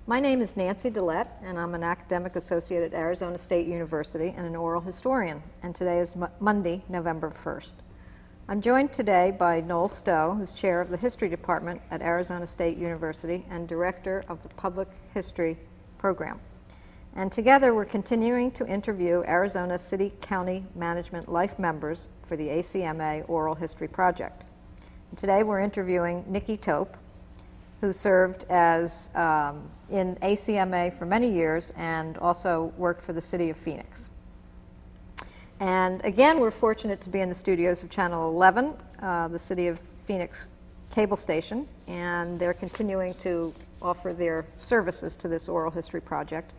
My name is Nancy Dillette, and I'm an academic associate at Arizona State University and an oral historian, and today is Monday, November 1st. I'm joined today by Noel Stowe, who's chair of the History Department at Arizona State University and director of the Public History Program. And together we're continuing to interview Arizona City-County Management Life members for the ACMA Oral History Project. And today we're interviewing Niki Tope, who served as in ACMA for many years and also worked for the city of Phoenix. And again, we're fortunate to be in the studios of Channel 11, the city of Phoenix cable station, and they're continuing to offer their services to this oral history project.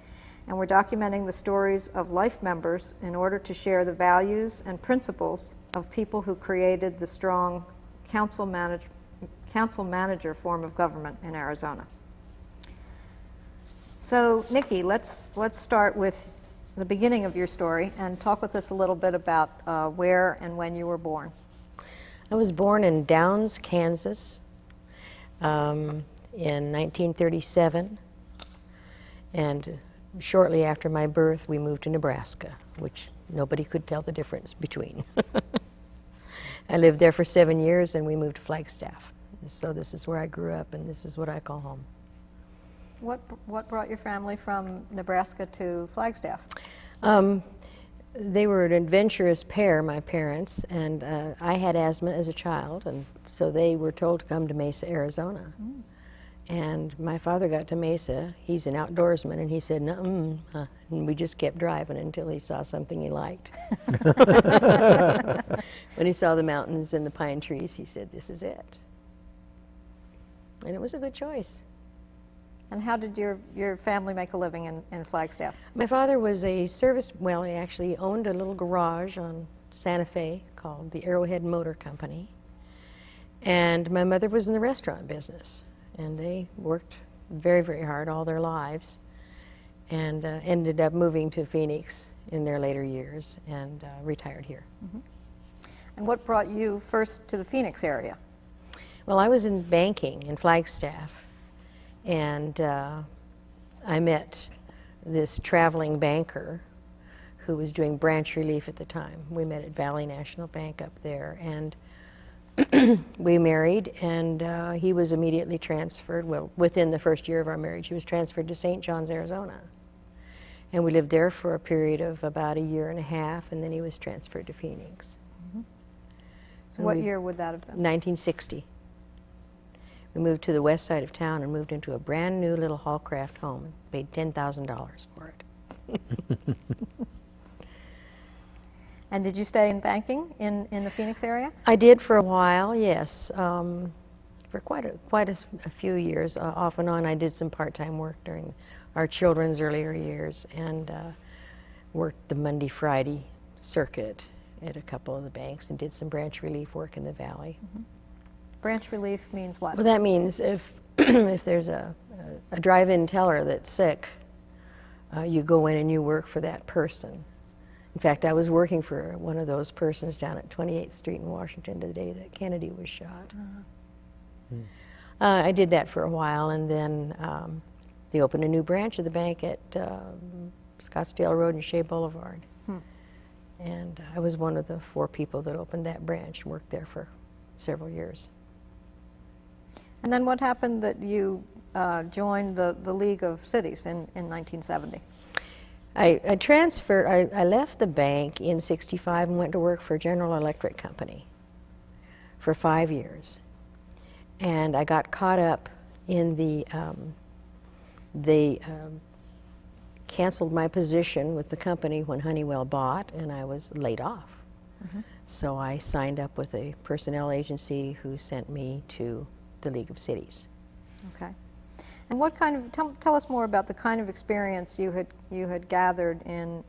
And we're documenting the stories of life members in order to share the values and principles of people who created the strong council manager form of government in Arizona. So, Niki, let's start with the beginning of your story and talk with us a little bit about where and when you were born. I was born in Downs, Kansas in 1937, and shortly after my birth we moved to Nebraska, which nobody could tell the difference between. I lived there for 7 years and we moved to Flagstaff. So this is where I grew up, and this is what I call home. What brought your family from Nebraska to Flagstaff? They were an adventurous pair, my parents, and I had asthma as a child, and so they were told to come to Mesa, Arizona. Mm. And my father got to Mesa. He's an outdoorsman, and he said, "Nuh-mm," and we just kept driving until he saw something he liked. When he saw the mountains and the pine trees, he said, "This is it." And it was a good choice. And how did your family make a living in Flagstaff? My father was a well, he actually owned a little garage on Santa Fe called the Arrowhead Motor Company. And my mother was in the restaurant business. And they worked very, very hard all their lives and ended up moving to Phoenix in their later years and retired here. Mm-hmm. And what brought you first to the Phoenix area? Well, I was in banking in Flagstaff, and I met this traveling banker who was doing branch relief at the time. We met at Valley National Bank up there, and we married, and he was immediately transferred. Well, within the first year of our marriage, he was transferred to St. John's, Arizona. And we lived there for a period of about 1.5 years, and then he was transferred to Phoenix. Mm-hmm. So what year would that have been? 1960. We moved to the west side of town and moved into a brand new little Hallcraft home and paid $10,000 for it. And did you stay in banking in the Phoenix area? I did for a while, yes. For quite a few years. Off and on, I did some part-time work during our children's earlier years and worked the Monday-Friday circuit at a couple of the banks and did some branch relief work in the Valley. Mm-hmm. Branch relief means what? Well, that means if if there's a drive-in teller that's sick, you go in and you work for that person. In fact, I was working for one of those persons down at 28th Street in Washington the day that Kennedy was shot. Uh-huh. I did that for a while, and then they opened a new branch of the bank at Scottsdale Road and Shea Boulevard. Hmm. And I was one of the 4 people that opened that branch and worked there for several years. And then what happened that you joined the League of Cities in 1970? I transferred, I left the bank in '65 and went to work for General Electric Company for 5 years. And I got caught up in they canceled my position with the company when Honeywell bought, and I was laid off. Mm-hmm. So I signed up with a personnel agency who sent me to the League of Cities. Okay. And what kind of, tell us more about the kind of experience you had gathered in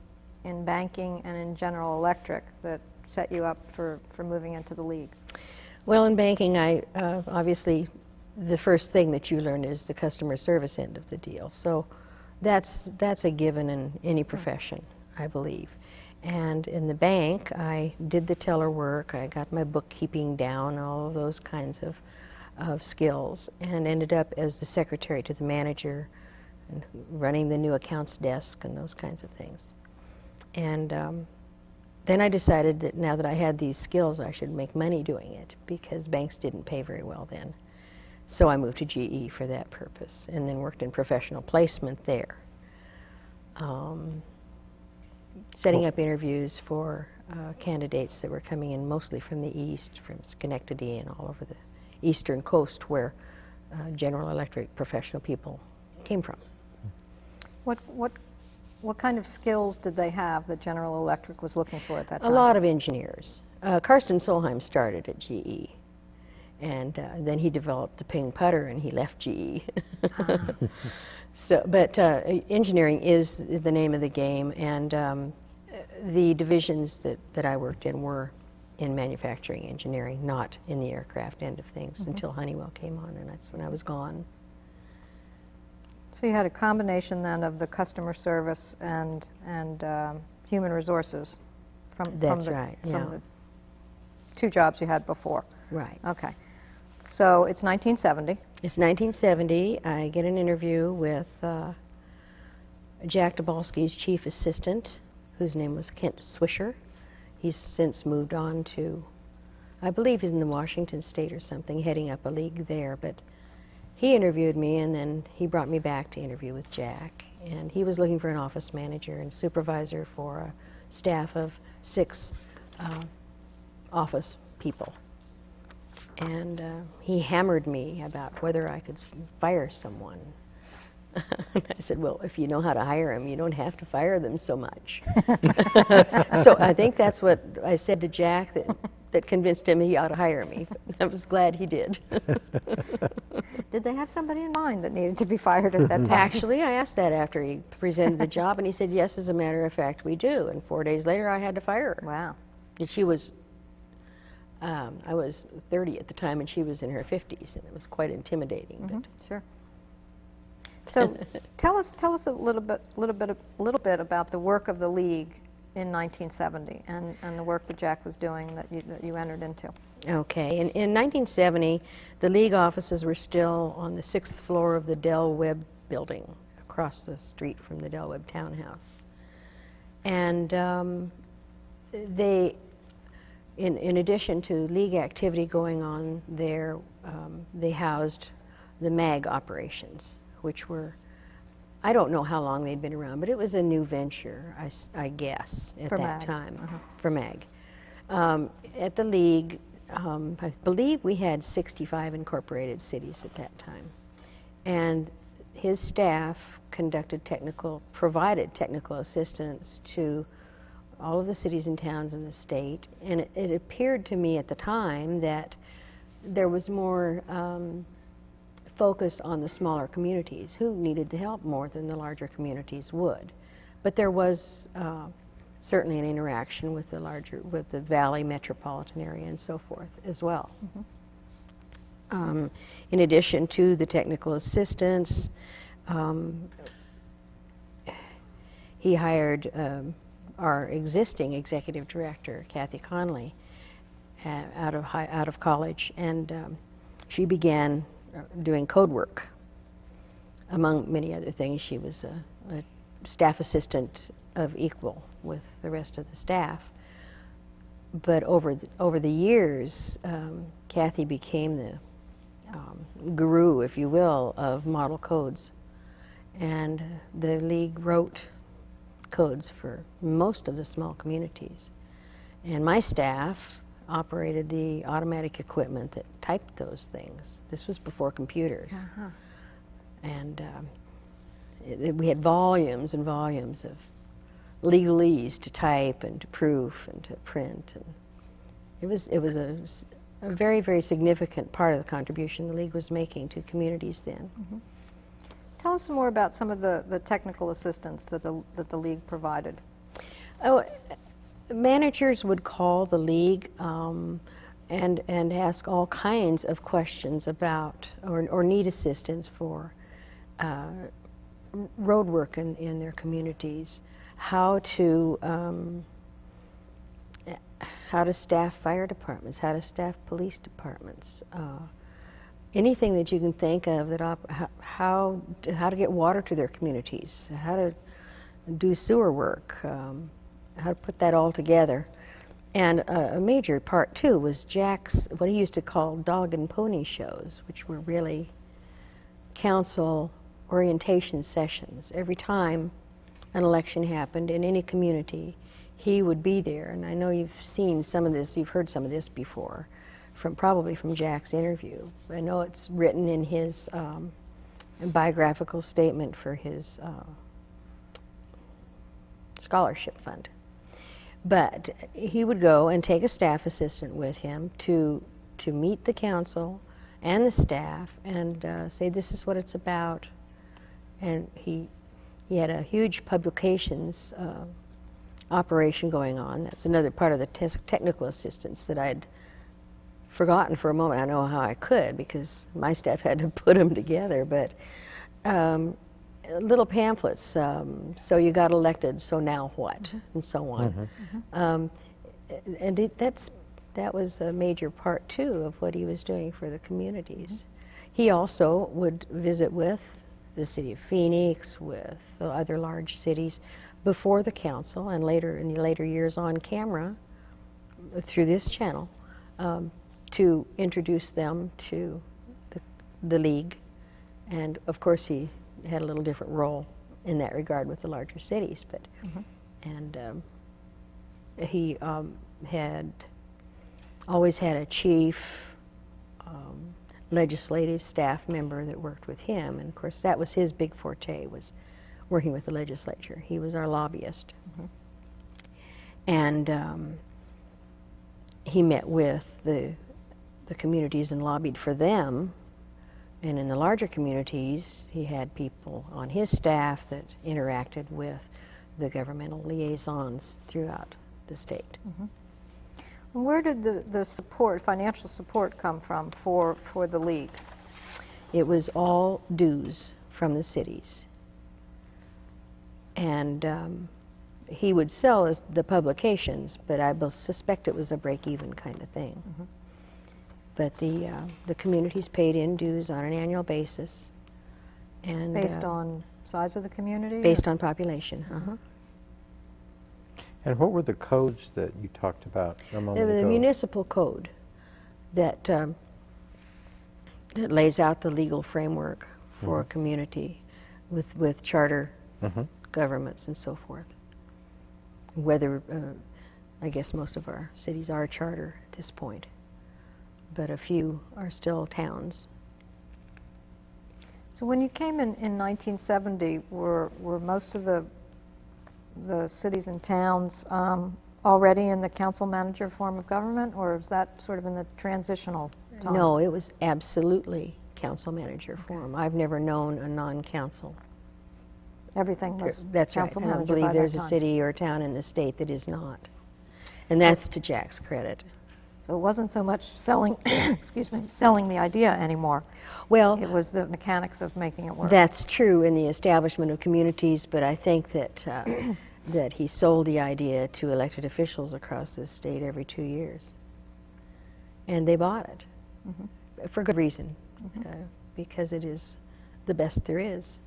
banking and in General Electric that set you up for moving into the League. Well, in banking, I obviously the first thing that you learn is the customer service end of the deal. So that's a given in any profession, I believe. And in the bank, I did the teller work, I got my bookkeeping down, all of those kinds of skills, and ended up as the secretary to the manager and running the new accounts desk and those kinds of things. And then I decided that now that I had these skills, I should make money doing it, because banks didn't pay very well then. So I moved to GE for that purpose, and then worked in professional placement there, setting up interviews for candidates that were coming in mostly from the East, from Schenectady and all over the eastern coast, where General Electric professional people came from. What kind of skills did they have that General Electric was looking for at that time? A lot of engineers. Karsten Solheim started at GE, and then he developed the ping putter, and he left GE. So, but engineering is the name of the game, and the divisions that I worked in were in manufacturing engineering, not in the aircraft end of things, until Honeywell came on, and that's when I was gone. So you had a combination then of the customer service and human resources from the two jobs you had before. Right. Okay. So it's 1970. It's 1970. I get an interview with Jack Dabalski's chief assistant, whose name was Kent Swisher. He's since moved on to, I believe he's in the Washington State or something, heading up a league there, but he interviewed me, and then he brought me back to interview with Jack, and he was looking for an office manager and supervisor for a staff of 6 office people. And he hammered me about whether I could fire someone. I said, well, if you know how to hire them, you don't have to fire them so much. So I think that's what I said to Jack that convinced him he ought to hire me. I was glad he did. Did they have somebody in mind that needed to be fired at that time? Actually, I asked that after he presented the job, and he said, yes, as a matter of fact, we do. And 4 days later, I had to fire her. Wow. And she was, I was 30 at the time, and she was in her 50s, and it was quite intimidating. But sure. So tell us a little bit about the work of the League in 1970 and the work that Jack was doing that you entered into. Okay, in 1970, the League offices were still on the 6th floor of the Del Webb building, across the street from the Del Webb townhouse. And they, in addition to League activity going on there, they housed the MAG operations, which were, I don't know how long they'd been around, but it was a new venture, I guess, at that time, for MAG. At the League, I believe we had 65 incorporated cities at that time. And his staff provided technical assistance to all of the cities and towns in the state. And it appeared to me at the time that there was more focus on the smaller communities who needed the help more than the larger communities would. But there was certainly an interaction with the Valley metropolitan area and so forth as well. In addition to the technical assistance, he hired our existing executive director, Kathy Conley, out of college, and she began doing code work. Among many other things, she was a staff assistant of equal with the rest of the staff. But over the years, Kathy became the guru, if you will, of model codes. And the League wrote codes for most of the small communities. And my staff operated the automatic equipment that typed those things. This was before computers. And we had volumes and volumes of legalese to type and to proof and to print. And it was a very, very significant part of the contribution the League was making to communities then. Tell us some more about some of the technical assistance that the League provided. Oh, managers would call the League and ask all kinds of questions about or need assistance for road work in their communities, how to staff fire departments, how to staff police departments, anything that you can think of that how to get water to their communities, how to do sewer work, how to put that all together. And a major part too was Jack's, what he used to call dog and pony shows, which were really council orientation sessions. Every time an election happened in any community, he would be there. And I know you've seen some of this, you've heard some of this before, probably from Jack's interview. I know it's written in his biographical statement for his scholarship fund. But he would go and take a staff assistant with him to meet the council and the staff and say, this is what it's about. And he had a huge publications operation going on. That's another part of the technical assistance that I'd forgotten for a moment. I know how I could, because my staff had to put them together. But little pamphlets, so you got elected, so now what, and so on. And that was a major part too of what he was doing for the communities. He also would visit with the city of Phoenix, with the other large cities before the council, and later in the later years on camera through this channel, to introduce them to the league. And of course he had a little different role in that regard with the larger cities, but and he had always had a chief legislative staff member that worked with him, and of course that was his big forte, was working with the legislature. He was our lobbyist. And he met with the communities and lobbied for them. And in the larger communities, he had people on his staff that interacted with the governmental liaisons throughout the state. Where did the support, financial support, come from for the league? It was all dues from the cities. And he would sell the publications, but I suspect it was a break-even kind of thing. But the communities paid in dues on an annual basis. And based on size of the community? Based on population, And what were the codes that you talked about a moment ago? The municipal code that that lays out the legal framework for a community with charter governments and so forth. Whether, I guess most of our cities are charter at this point, but a few are still towns. So when you came in 1970, were most of the cities and towns already in the council manager form of government, or was that sort of in the transitional time? No, it was absolutely council manager form. I've never known a non-council. Everything was That's council right. I manager don't believe by there's that a time. city or a town in the state that is not. And that's to Jack's credit. So it wasn't so much selling, excuse me, selling the idea anymore. Well, It was the mechanics of making it work. that's true in the establishment of communities, but I think that that he sold the idea to elected officials across the state every 2 years. And they bought it for good reason, because it is the best there is.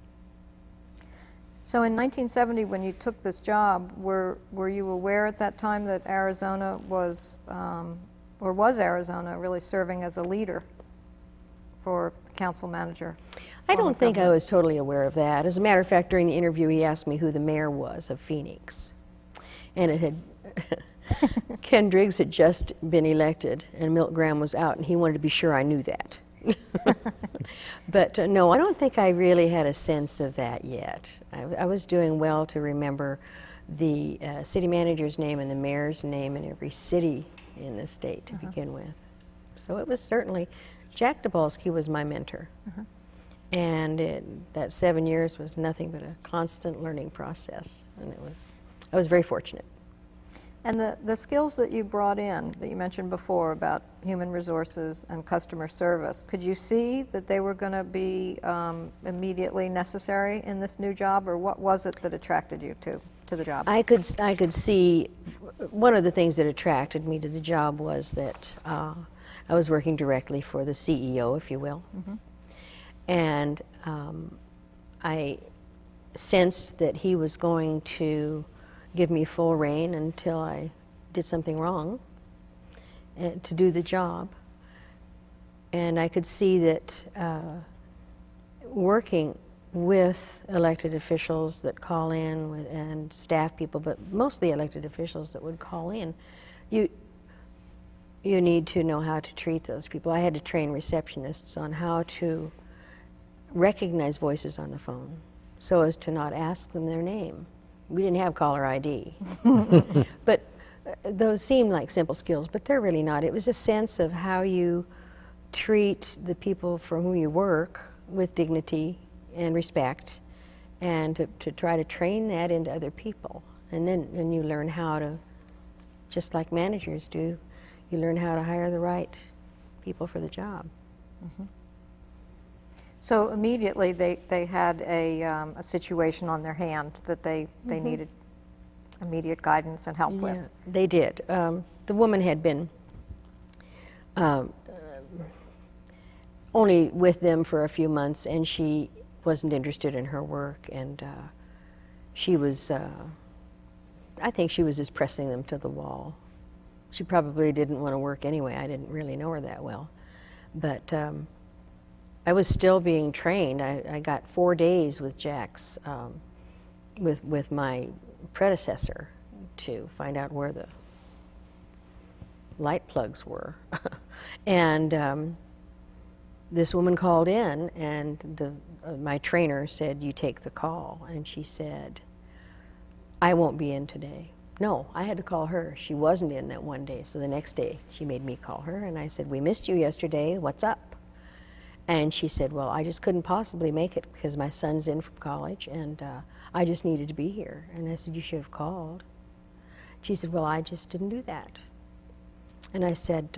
So in 1970, when you took this job, were you aware at that time that Arizona was, or was Arizona really serving as a leader for the council manager? I don't think I was totally aware of that. As a matter of fact, during the interview, he asked me who the mayor was of Phoenix. And it had, Ken Driggs had just been elected, and Milt Graham was out, and he wanted to be sure I knew that. But no, I don't think I really had a sense of that yet. I was doing well to remember the city manager's name and the mayor's name in every city in the state to begin with. So it was certainly, Jack Dabalski was my mentor. And that 7 years was nothing but a constant learning process, and I was very fortunate. And the skills that you brought in, that you mentioned before about human resources and customer service, could you see that they were going to be immediately necessary in this new job, or what was it that attracted you to the job? I could see one of the things that attracted me to the job was that I was working directly for the CEO, if you will. And I sensed that he was going to give me full rein until I did something wrong and to do the job. And I could see that working with elected officials that call in and staff people, but mostly elected officials that would call in, you need to know how to treat those people. I had to train receptionists on how to recognize voices on the phone so as to not ask them their name. We didn't have caller ID. But those seem like simple skills, but they're really not. It was a sense of how you treat the people for whom you work with dignity and respect, and to try to train that into other people. And then you learn how to, just like managers do, you learn how to hire the right people for the job. So immediately they had a situation on their hand that they needed immediate guidance and help with. Yeah, they did. The woman had been only with them for a few months, and she wasn't interested in her work, and she was, I think she was just pressing them to the wall. She probably didn't want to work anyway. I didn't really know her that well. But I was still being trained. I got 4 days with Jack's, with my predecessor, to find out where the light plugs were. And this woman called in, and my trainer said, "You take the call." And she said, "I won't be in today." No, I had to call her. She wasn't in that one day, so the next day she made me call her, and I said, "We missed you yesterday, what's up?" And she said, "Well, I just couldn't possibly make it because my son's in from college, and I just needed to be here." And I said, "You should have called." She said, "Well, I just didn't do that." And I said,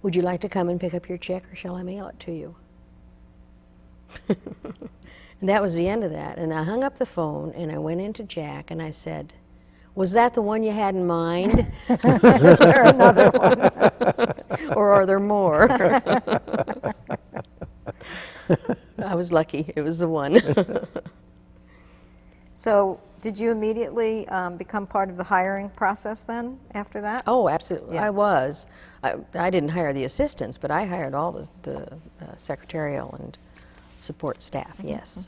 "Would you like to come and pick up your check, or shall I mail it to you?" And that was the end of that. And I hung up the phone, and I went into Jack, and I said, "Was that the one you had in mind? Is there another one? Or are there more?" I was lucky. It was the one. So did you immediately become part of the hiring process then after that? Oh, absolutely. Yeah. I was. I didn't hire the assistants, but I hired all the secretarial and support staff, yes.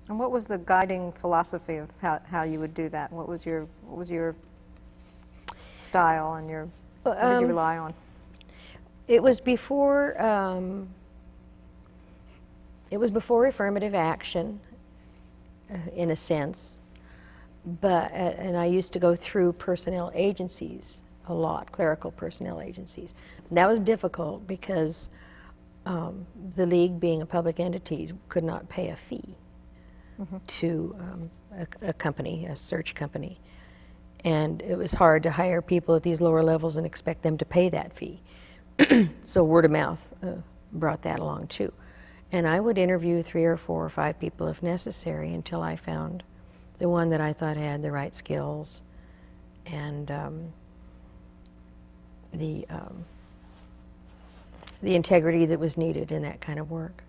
And what was the guiding philosophy of how you would do that? What was your style and what did you rely on? It was before affirmative action, in a sense, but and I used to go through personnel agencies a lot, clerical personnel agencies. And that was difficult because the league, being a public entity, could not pay a fee to a company, a search company. And it was hard to hire people at these lower levels and expect them to pay that fee. So word of mouth brought that along too. And I would interview 3 or 4 or 5 people if necessary until I found the one that I thought had the right skills and the integrity that was needed in that kind of work.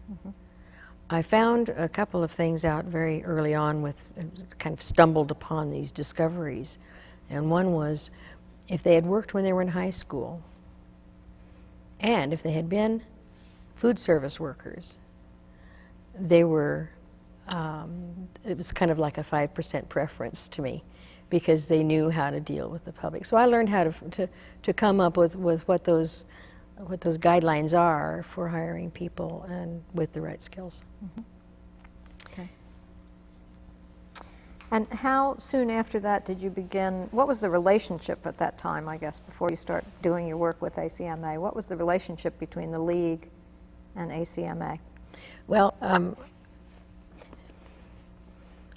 I found a couple of things out very early on kind of stumbled upon these discoveries. And one was, if they had worked when they were in high school, and if they had been food service workers, they were, it was kind of like a 5% preference to me, because they knew how to deal with the public. So I learned how to come up with what those guidelines are for hiring people and with the right skills. Okay. And how soon after that did you begin, what was the relationship at that time, I guess, before you start doing your work with ACMA? What was the relationship between the League and ACMA? Well,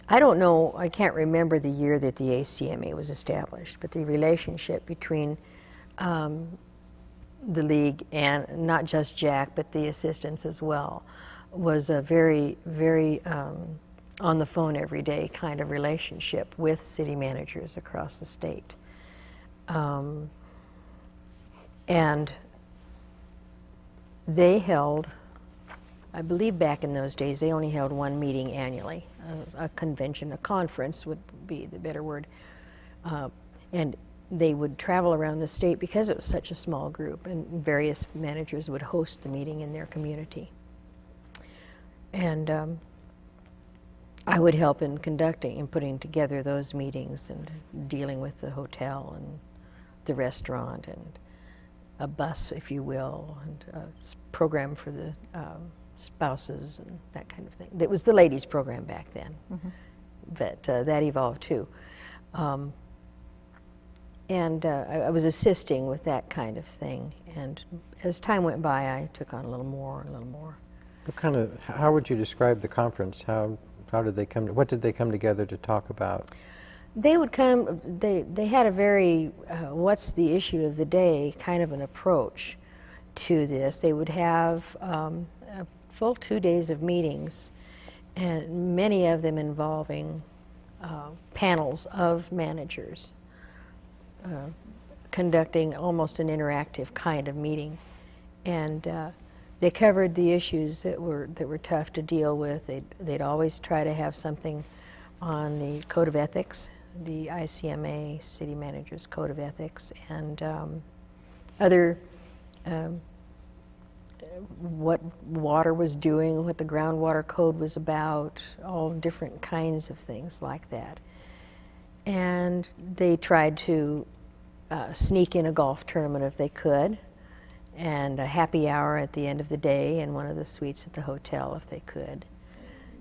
I don't know, I can't remember the year that the ACMA was established, but the relationship between the League and not just Jack, but the assistants as well, was a very, very on the phone every day kind of relationship with city managers across the state. And they held, I believe back in those days, they only held one meeting annually, a convention, a conference would be the better word. And they would travel around the state because it was such a small group, and various managers would host the meeting in their community. And I would help in conducting and putting together those meetings and dealing with the hotel and the restaurant and a bus, if you will, and a program for the spouses and that kind of thing. It was the ladies' program back then, but that evolved too. And I was assisting with that kind of thing. And as time went by, I took on a little more and a little more. How would you describe the conference? How did they come? What did they come together to talk about? They would come. They had a very what's the issue of the day kind of an approach to this. They would have a full 2 days of meetings, and many of them involving panels of managers. Conducting almost an interactive kind of meeting, and they covered the issues that were tough to deal with. They'd always try to have something on the Code of Ethics, the ACMA City Managers Code of Ethics, and other what water was doing, what the groundwater code was about, all different kinds of things like that. And they tried to sneak in a golf tournament if they could, and a happy hour at the end of the day in one of the suites at the hotel if they could.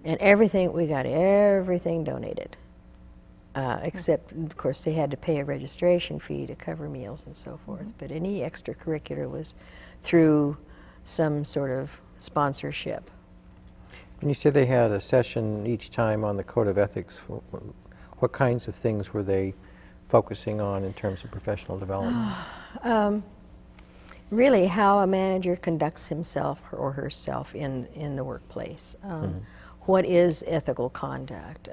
And everything, we got everything donated, except, of course, they had to pay a registration fee to cover meals and so forth. But any extracurricular was through some sort of sponsorship. When you said they had a session each time on the Code of Ethics, what kinds of things were they focusing on in terms of professional development? Really how a manager conducts himself or herself in the workplace. What is ethical conduct?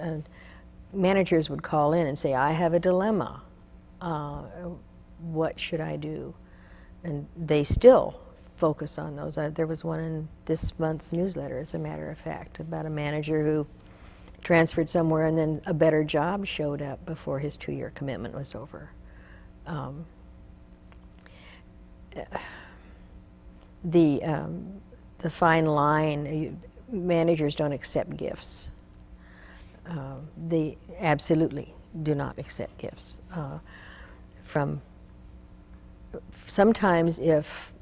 Managers would call in and say, I have a dilemma. What should I do? And they still focus on those. There was one in this month's newsletter, as a matter of fact, about a manager who transferred somewhere and then a better job showed up before his 2-year commitment was over. The fine line, managers don't accept gifts. They absolutely do not accept gifts. Sometimes if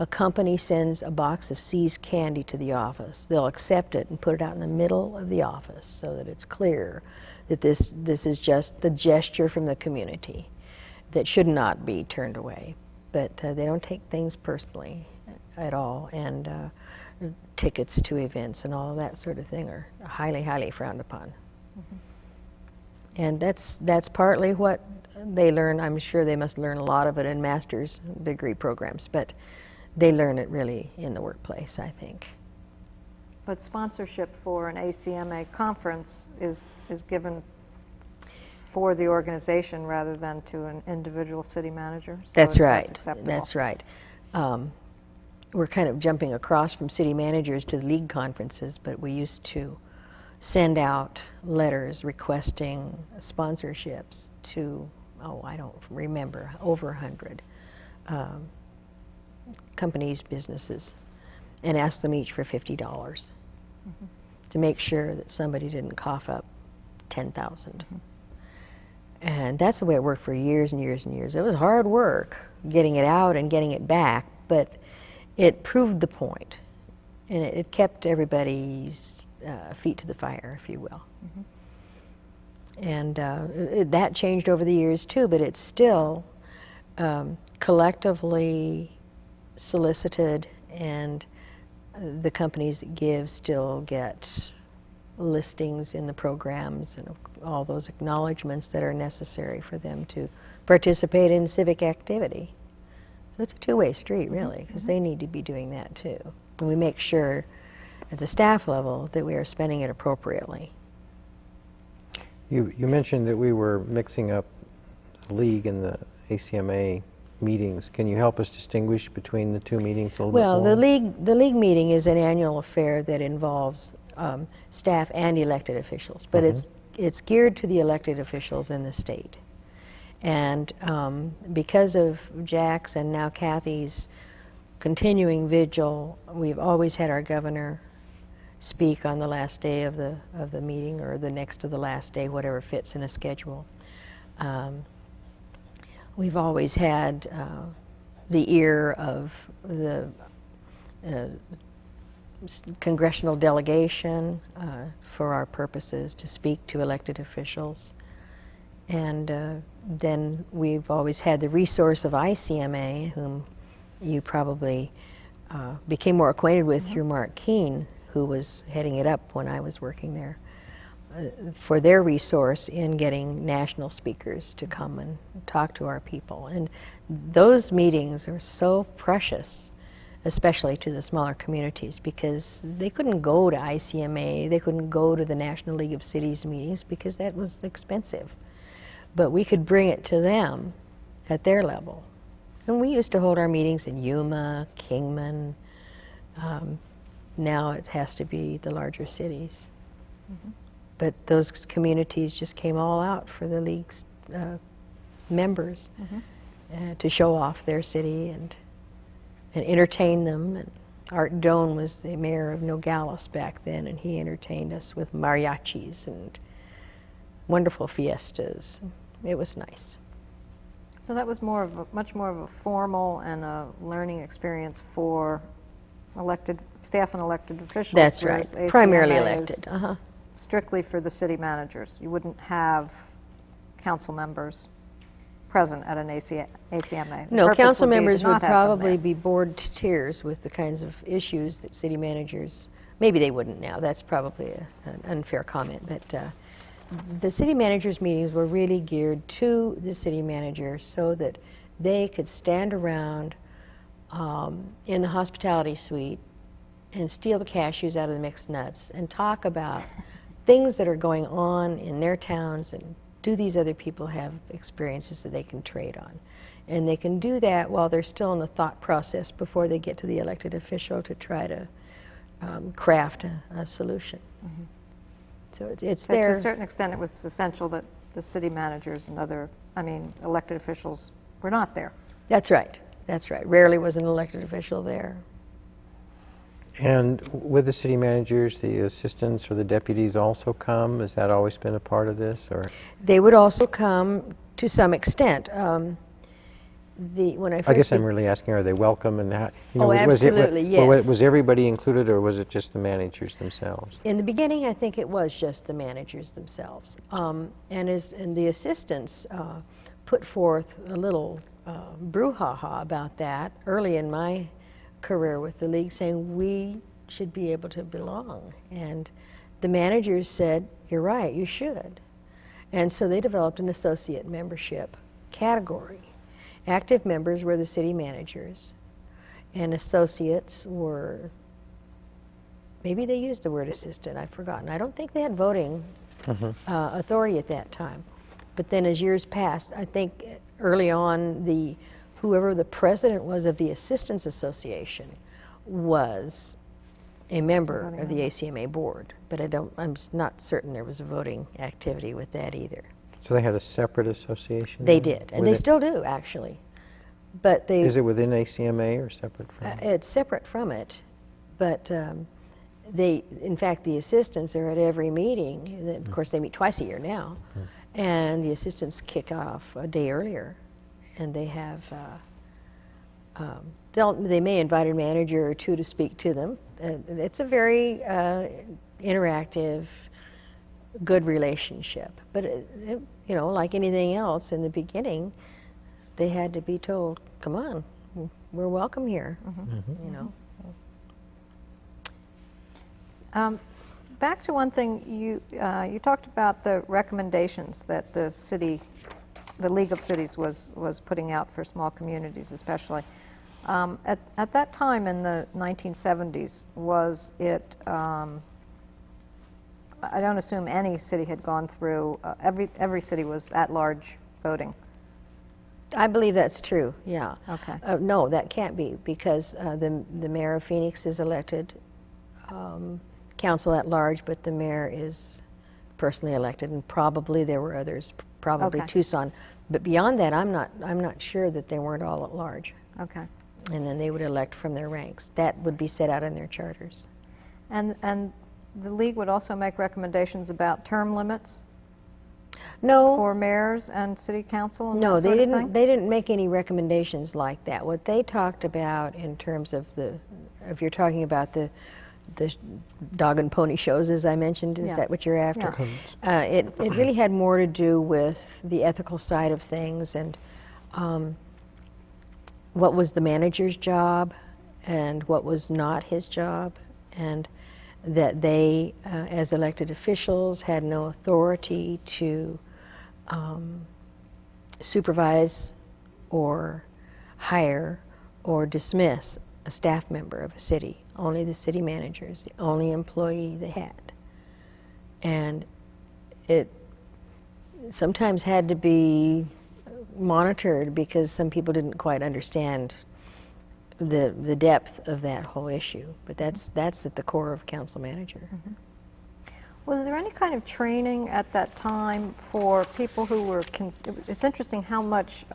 a company sends a box of See's candy to the office, they'll accept it and put it out in the middle of the office so that it's clear that this is just the gesture from the community that should not be turned away. But they don't take things personally at all, and tickets to events and all of that sort of thing are highly, highly frowned upon. And that's partly what they learn. I'm sure they must learn a lot of it in master's degree programs, but they learn it really in the workplace, I think. But sponsorship for an ACMA conference is given for the organization rather than to an individual city manager. So That's right. acceptable. That's right. We're kind of jumping across from city managers to the league conferences, but we used to send out letters requesting sponsorships to, I don't remember, over 100 companies, businesses, and ask them each for $50 to make sure that somebody didn't cough up 10,000. And that's the way it worked for years and years and years. It was hard work getting it out and getting it back, but it proved the point, and it kept everybody's feet to the fire, if you will. And that changed over the years too, but it's still collectively solicited, and the companies that give still get listings in the programs and all those acknowledgments that are necessary for them to participate in civic activity. So it's a two-way street, really, because they need to be doing that too. And we make sure at the staff level that we are spending it appropriately. You mentioned that we were mixing up the league and the ACMA meetings. Can you help us distinguish between the two meetings a little Well, bit more? the league meeting is an annual affair that involves staff and elected officials, but it's geared to the elected officials in the state. And because of Jack's and now Kathy's continuing vigil, we've always had our governor speak on the last day of the meeting, or the next to the last day, whatever fits in a schedule. We've always had the ear of the congressional delegation for our purposes to speak to elected officials. And then we've always had the resource of ICMA, whom you probably became more acquainted with through Mark Keene, who was heading it up when I was working there, for their resource in getting national speakers to come and talk to our people. And those meetings are so precious, especially to the smaller communities, because they couldn't go to ICMA, they couldn't go to the National League of Cities meetings because that was expensive. But we could bring it to them at their level. And we used to hold our meetings in Yuma, Kingman. Now it has to be the larger cities. But those communities just came all out for the league's members to show off their city and entertain them. And Art Doan was the mayor of Nogales back then, and he entertained us with mariachis and wonderful fiestas. It was nice. So that was much more of a formal and a learning experience for elected staff and elected officials. That's right. ACMA Primarily is elected. strictly for the city managers. You wouldn't have council members present at an ACMA. The No, purpose council would be to members not would have them probably there. be bored to tears with the kinds of issues that city managers, maybe they wouldn't now, that's probably an unfair comment, but the city managers' meetings were really geared to the city manager so that they could stand around in the hospitality suite and steal the cashews out of the mixed nuts and talk about things that are going on in their towns, and do these other people have experiences that they can trade on. And they can do that while they're still in the thought process before they get to the elected official to try to craft a solution. So it's So there. to a certain extent, it was essential that the city managers and elected officials were not there. That's right. That's right. Rarely was an elected official there. And with the city managers, the assistants or the deputies also come? Has that always been a part of this, or? They would also come to some extent. When I first I guess I'm really asking, are they welcome, and how, Oh, was it, absolutely, yes. was everybody included, or was it just the managers themselves? In the beginning, I think it was just the managers themselves. And the assistants put forth a little brouhaha about that early in my career with the league, saying we should be able to belong. And the managers said, you're right, you should. And so they developed an associate membership category. Active members were the city managers, and associates were, maybe they used the word assistant, I've forgotten. I don't think they had voting authority at that time. But then as years passed, I think early on, whoever the president was of the Assistants Association was a member of the ACMA board. But I'm not certain there was a voting activity with that either. So they had a separate association? They did, and they still do, actually. But they... Is it within ACMA or separate from it? It's separate from it, but in fact, the assistants are at every meeting. Of course, they meet twice a year now, and the assistants kick off a day earlier, and they have, they may invite a manager or two to speak to them. It's a very interactive, good relationship. But like anything else, in the beginning, they had to be told, "Come on, we're welcome here." Back to one thing, you talked about the recommendations that the League of Cities was putting out for small communities, especially. At that time in the 1970s, was it? I don't assume any city had gone through. Every city was at large voting. I believe that's true, yeah. Okay. No, that can't be, because the mayor of Phoenix is elected, council at large, but the mayor is personally elected, and probably there were others, probably Okay. Tucson. But beyond that, I'm not sure that they weren't all at large. Okay. And then they would elect from their ranks. That would be set out in their charters. And the league would also make recommendations about term limits No, for mayors and city council and no, that sort they of didn't. thing? They didn't make any recommendations like that. What they talked about in terms of if you're talking about the dog and pony shows, as I mentioned, is Yeah. that what you're after? Yeah. It really had more to do with the ethical side of things, and what was the manager's job and what was not his job, and that they, as elected officials, had no authority to supervise or hire or dismiss a staff member of a city. Only the city manager is the only employee they had. And it sometimes had to be monitored because some people didn't quite understand the depth of that whole issue. But that's at the core of council manager. Mm-hmm. Was there any kind of training at that time for people who were, it's interesting how much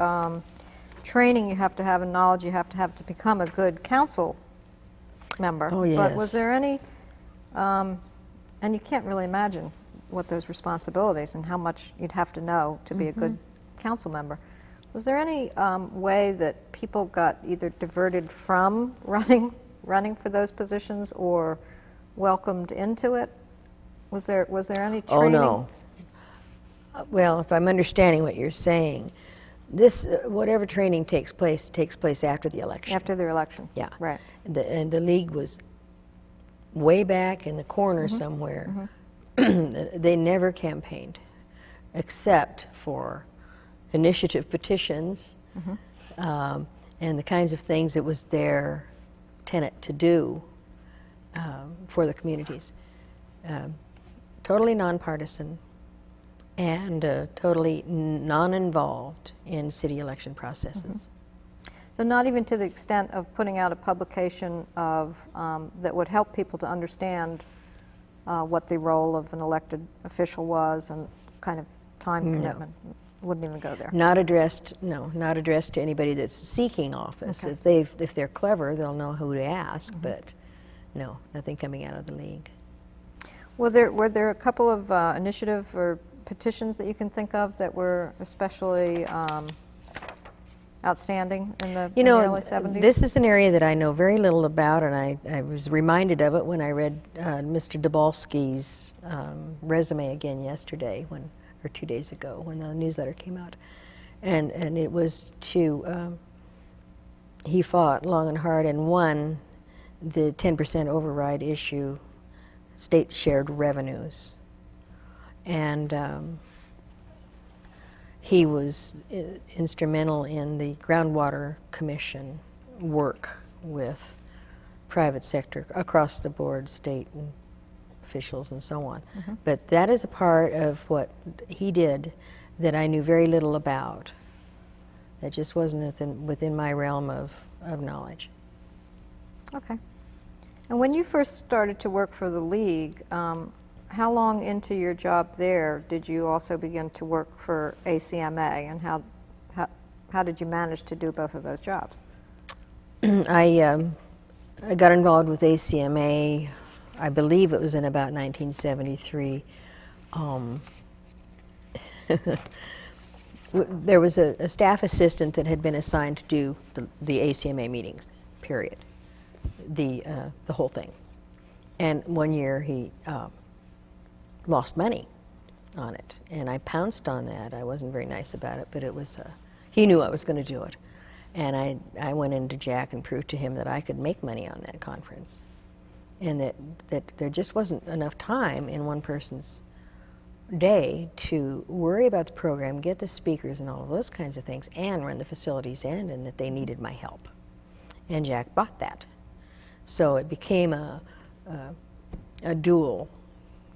training you have to have and knowledge you have to become a good council member. Oh, yes. But was there any, and you can't really imagine what those responsibilities and how much you'd have to know to be a good council member. Was there any way that people got either diverted from running for those positions or welcomed into it? Was there any training? Oh, no. Well, if I'm understanding what you're saying, this whatever training takes place after the election. After the election. Yeah. Right. And the league was way back in the corner somewhere. They never campaigned, except for initiative petitions and the kinds of things it was their tenet to do for the communities. Totally nonpartisan and totally non-involved in city election processes. So not even to the extent of putting out a publication of that would help people to understand what the role of an elected official was and kind of time commitment. Wouldn't even go there. Not addressed, no, not addressed to anybody that's seeking office. Okay. If they're clever, they'll know who to ask. But no, nothing coming out of the league. Were there a couple of initiative or petitions that you can think of that were especially outstanding in the early 70s? This is an area that I know very little about, and I was reminded of it when I read Mr. Dabalski's resume again yesterday, or 2 days ago, when the newsletter came out. And it was to, he fought long and hard and won the 10% override issue, state shared revenues. And he was instrumental in the Groundwater Commission work with private sector across the board, state and officials and so on. But that is a part of what he did that I knew very little about. That just wasn't within my realm of knowledge. Okay. And when you first started to work for the league, how long into your job there did you also begin to work for ACMA, and how did you manage to do both of those jobs? I got involved with ACMA, I believe it was in about 1973. There was a staff assistant that had been assigned to do the ACMA meetings, period, the whole thing. And one year he lost money on it, and I pounced on that. I wasn't very nice about it, but it was, he knew I was going to do it. And I went into Jack and proved to him that I could make money on that conference, and that there just wasn't enough time in one person's day to worry about the program, get the speakers and all of those kinds of things, and run the facilities and that they needed my help. And Jack bought that. So it became a dual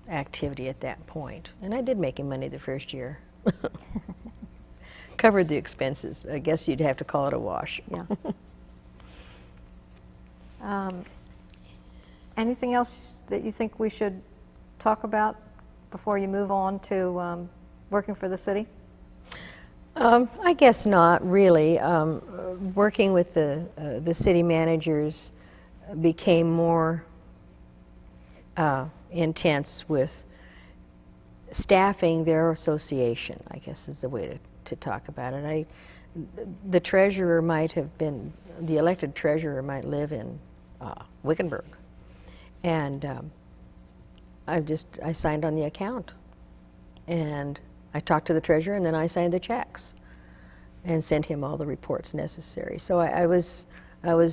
activity at that point. And I did make him money the first year. covered the expenses. I guess you'd have to call it a wash. Yeah. Anything else that you think we should talk about before you move on to working for the city? I guess not really. Working with the city managers became more intense with staffing their association, I guess is the way to talk about it. The treasurer might have been, the elected treasurer might live in Wickenburg. And I signed on the account. And I talked to the treasurer, and then I signed the checks and sent him all the reports necessary. So I was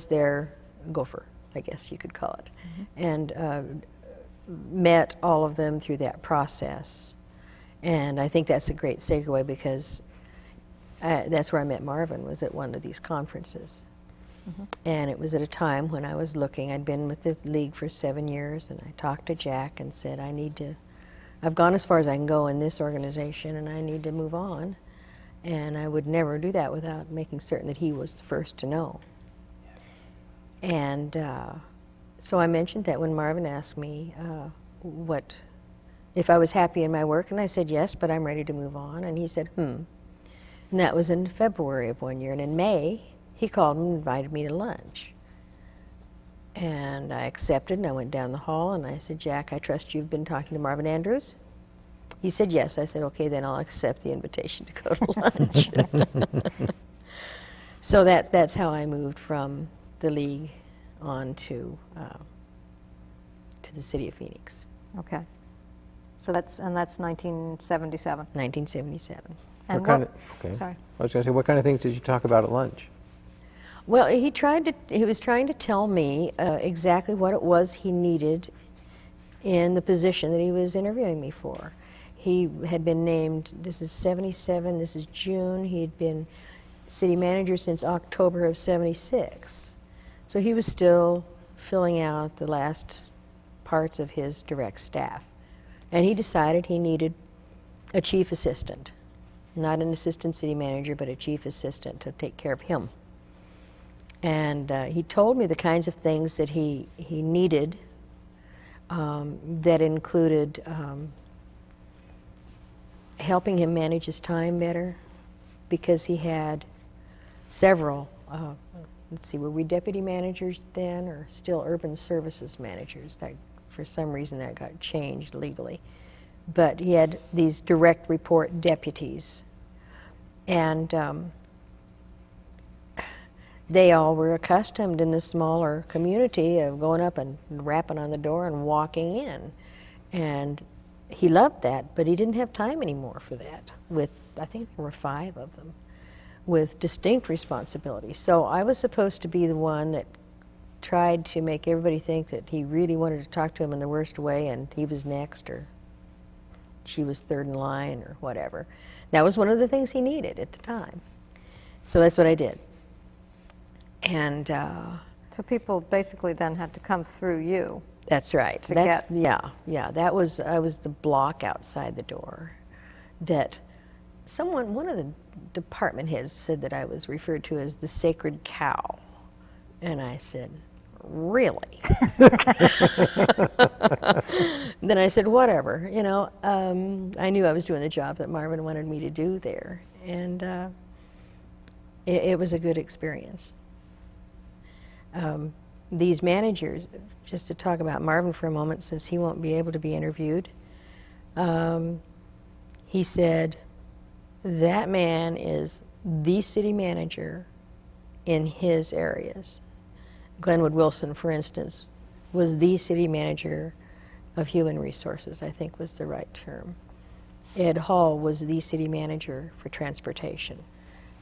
their gopher, I guess you could call it, and met all of them through that process. And I think that's a great segue because that's where I met Marvin, was at one of these conferences. And it was at a time when I was looking. I'd been with the league for 7 years, and I talked to Jack and said, I've gone as far as I can go in this organization, and I need to move on. And I would never do that without making certain that he was the first to know. And so I mentioned that when Marvin asked me if I was happy in my work, and I said yes, but I'm ready to move on. And he said, And that was in February of one year. And in May, he called and invited me to lunch. And I accepted, and I went down the hall, and I said, Jack, I trust you've been talking to Marvin Andrews? He said yes. I said, okay, then I'll accept the invitation to go to lunch. So that's how I moved from the league on to the city of Phoenix. Okay. So that's 1977. 1977. And okay. Sorry. I was going to say, what kind of things did you talk about at lunch? Well, he was trying to tell me exactly what it was he needed in the position that he was interviewing me for. He had been named, this is 77, this is June, he had been city manager since October of 76. So he was still filling out the last parts of his direct staff. And he decided he needed a chief assistant, not an assistant city manager, but a chief assistant to take care of him. And he told me the kinds of things that he needed that included helping him manage his time better, because he had several, let's see, were we deputy managers then or still urban services managers? That, for some reason that got changed legally. But he had these direct report deputies. And they all were accustomed in the smaller community of going up and rapping on the door and walking in. And he loved that, but he didn't have time anymore for that, with, I think there were 5 of them, with distinct responsibilities. So I was supposed to be the one that tried to make everybody think that he really wanted to talk to him in the worst way, and he was next, or she was third in line, or whatever. That was one of the things he needed at the time. So that's what I did. And So people basically then had to come through you. that's right. Yeah. That was, I was the block outside the door. That one of the department heads said that I was referred to as the sacred cow, and I said, really? Then I said, whatever. You know, I knew I was doing the job that Marvin wanted me to do there, and it was a good experience. These managers, just to talk about Marvin for a moment, since he won't be able to be interviewed, he said, that man is the city manager in his areas. Glenwood Wilson, for instance, was the city manager of human resources, I think was the right term. Ed Hall was the city manager for transportation.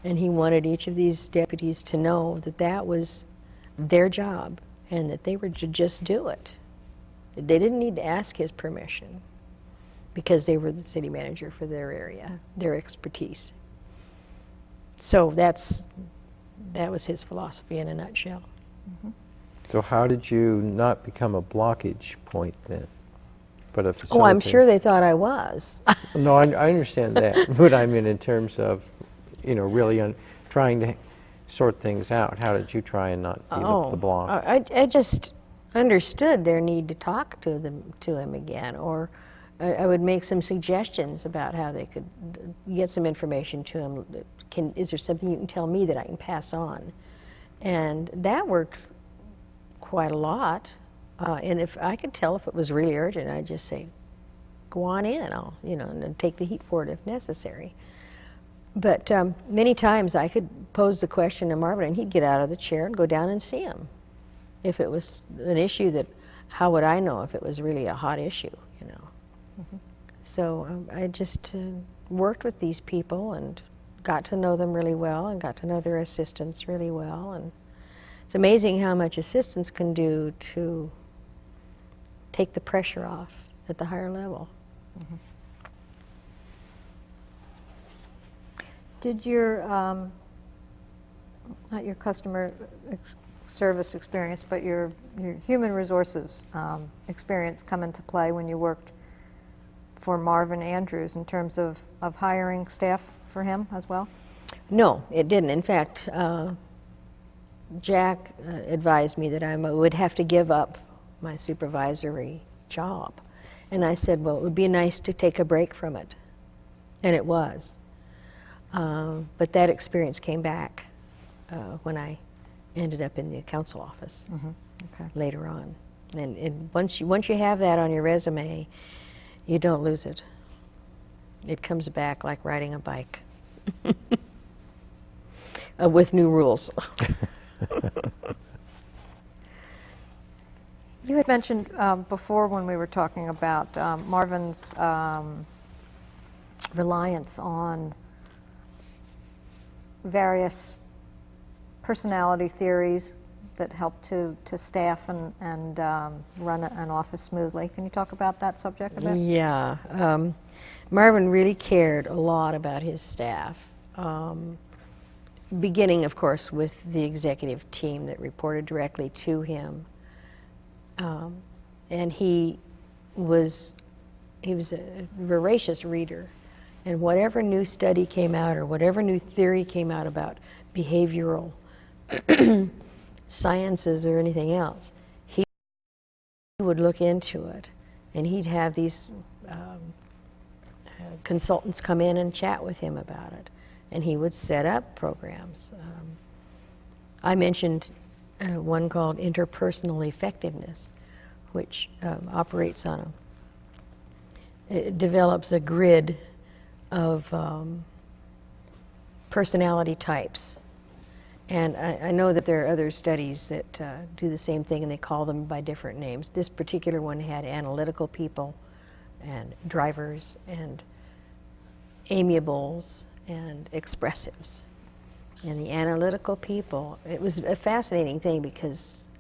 And he wanted each of these deputies to know that that was their job and that they were to just do it. They didn't need to ask his permission because they were the city manager for their area, their expertise. So that was his philosophy in a nutshell. Mm-hmm. So how did you not become a blockage point then, but a facilitator? Oh, I'm sure they thought I was. No, I understand that, but I mean in terms of really trying to sort things out? How did you try and not be the block? I just understood their need to talk to him again, or I would make some suggestions about how they could get some information to him. Is there something you can tell me that I can pass on? And that worked quite a lot. And if I could tell if it was really urgent, I'd just say, go on in, I'll, and take the heat for it if necessary. But many times I could pose the question to Marvin, and he'd get out of the chair and go down and see him. If it was an issue that, how would I know if it was really a hot issue, Mm-hmm. So I just worked with these people and got to know them really well and got to know their assistants really well. And it's amazing how much assistants can do to take the pressure off at the higher level. Mm-hmm. Did your, not your customer service experience, but your human resources experience come into play when you worked for Marvin Andrews in terms of hiring staff for him as well? No, it didn't. In fact, Jack advised me that I would have to give up my supervisory job. And I said, well, it would be nice to take a break from it. And it was. But that experience came back when I ended up in the council office later on. And once you have that on your resume, you don't lose it. It comes back like riding a bike with new rules. You had mentioned before when we were talking about Marvin's reliance on various personality theories that help to staff and run an office smoothly. Can you talk about that subject a bit? Yeah. Marvin really cared a lot about his staff, beginning, of course, with the executive team that reported directly to him. And he was a voracious reader. And whatever new study came out or whatever new theory came out about behavioral sciences or anything else, he would look into it. And he'd have these consultants come in and chat with him about it. And he would set up programs. I mentioned one called interpersonal effectiveness, which operates on it develops a grid of personality types. And I know that there are other studies that do the same thing, and they call them by different names. This particular one had analytical people and drivers and amiables and expressives. And the analytical people, it was a fascinating thing because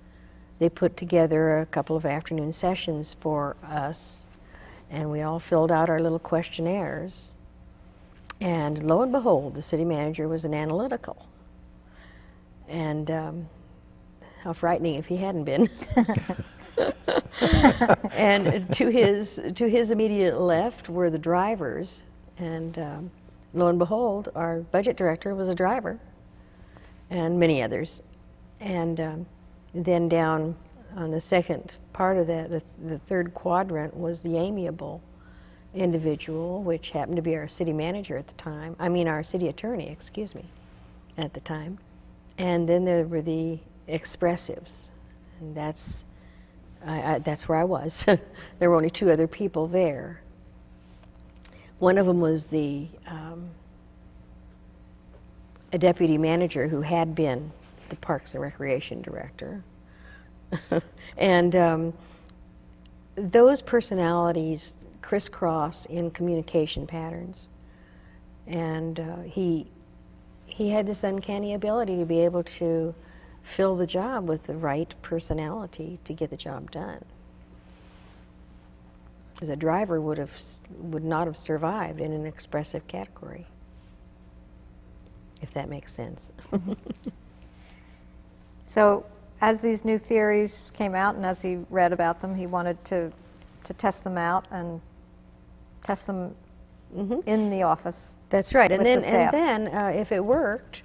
they put together a couple of afternoon sessions for us, and we all filled out our little questionnaires. And lo and behold, the city manager was an analytical. And how frightening if he hadn't been. And to his immediate left were the drivers, and lo and behold, our budget director was a driver, and many others. And then down on the second part of that, the third quadrant was the amiable individual, which happened to be our city manager at the time. I mean, our city attorney, excuse me, at the time. And then there were the expressives, and that's where I was. There were only two other people there. One of them was a deputy manager who had been the Parks and Recreation director. And those personalities crisscross in communication patterns. And he had this uncanny ability to be able to fill the job with the right personality to get the job done. Because a driver would not have survived in an expressive category, if that makes sense. So as these new theories came out and as he read about them, he wanted to test them out and test them in the office. That's right. And with then, the staff. if it worked,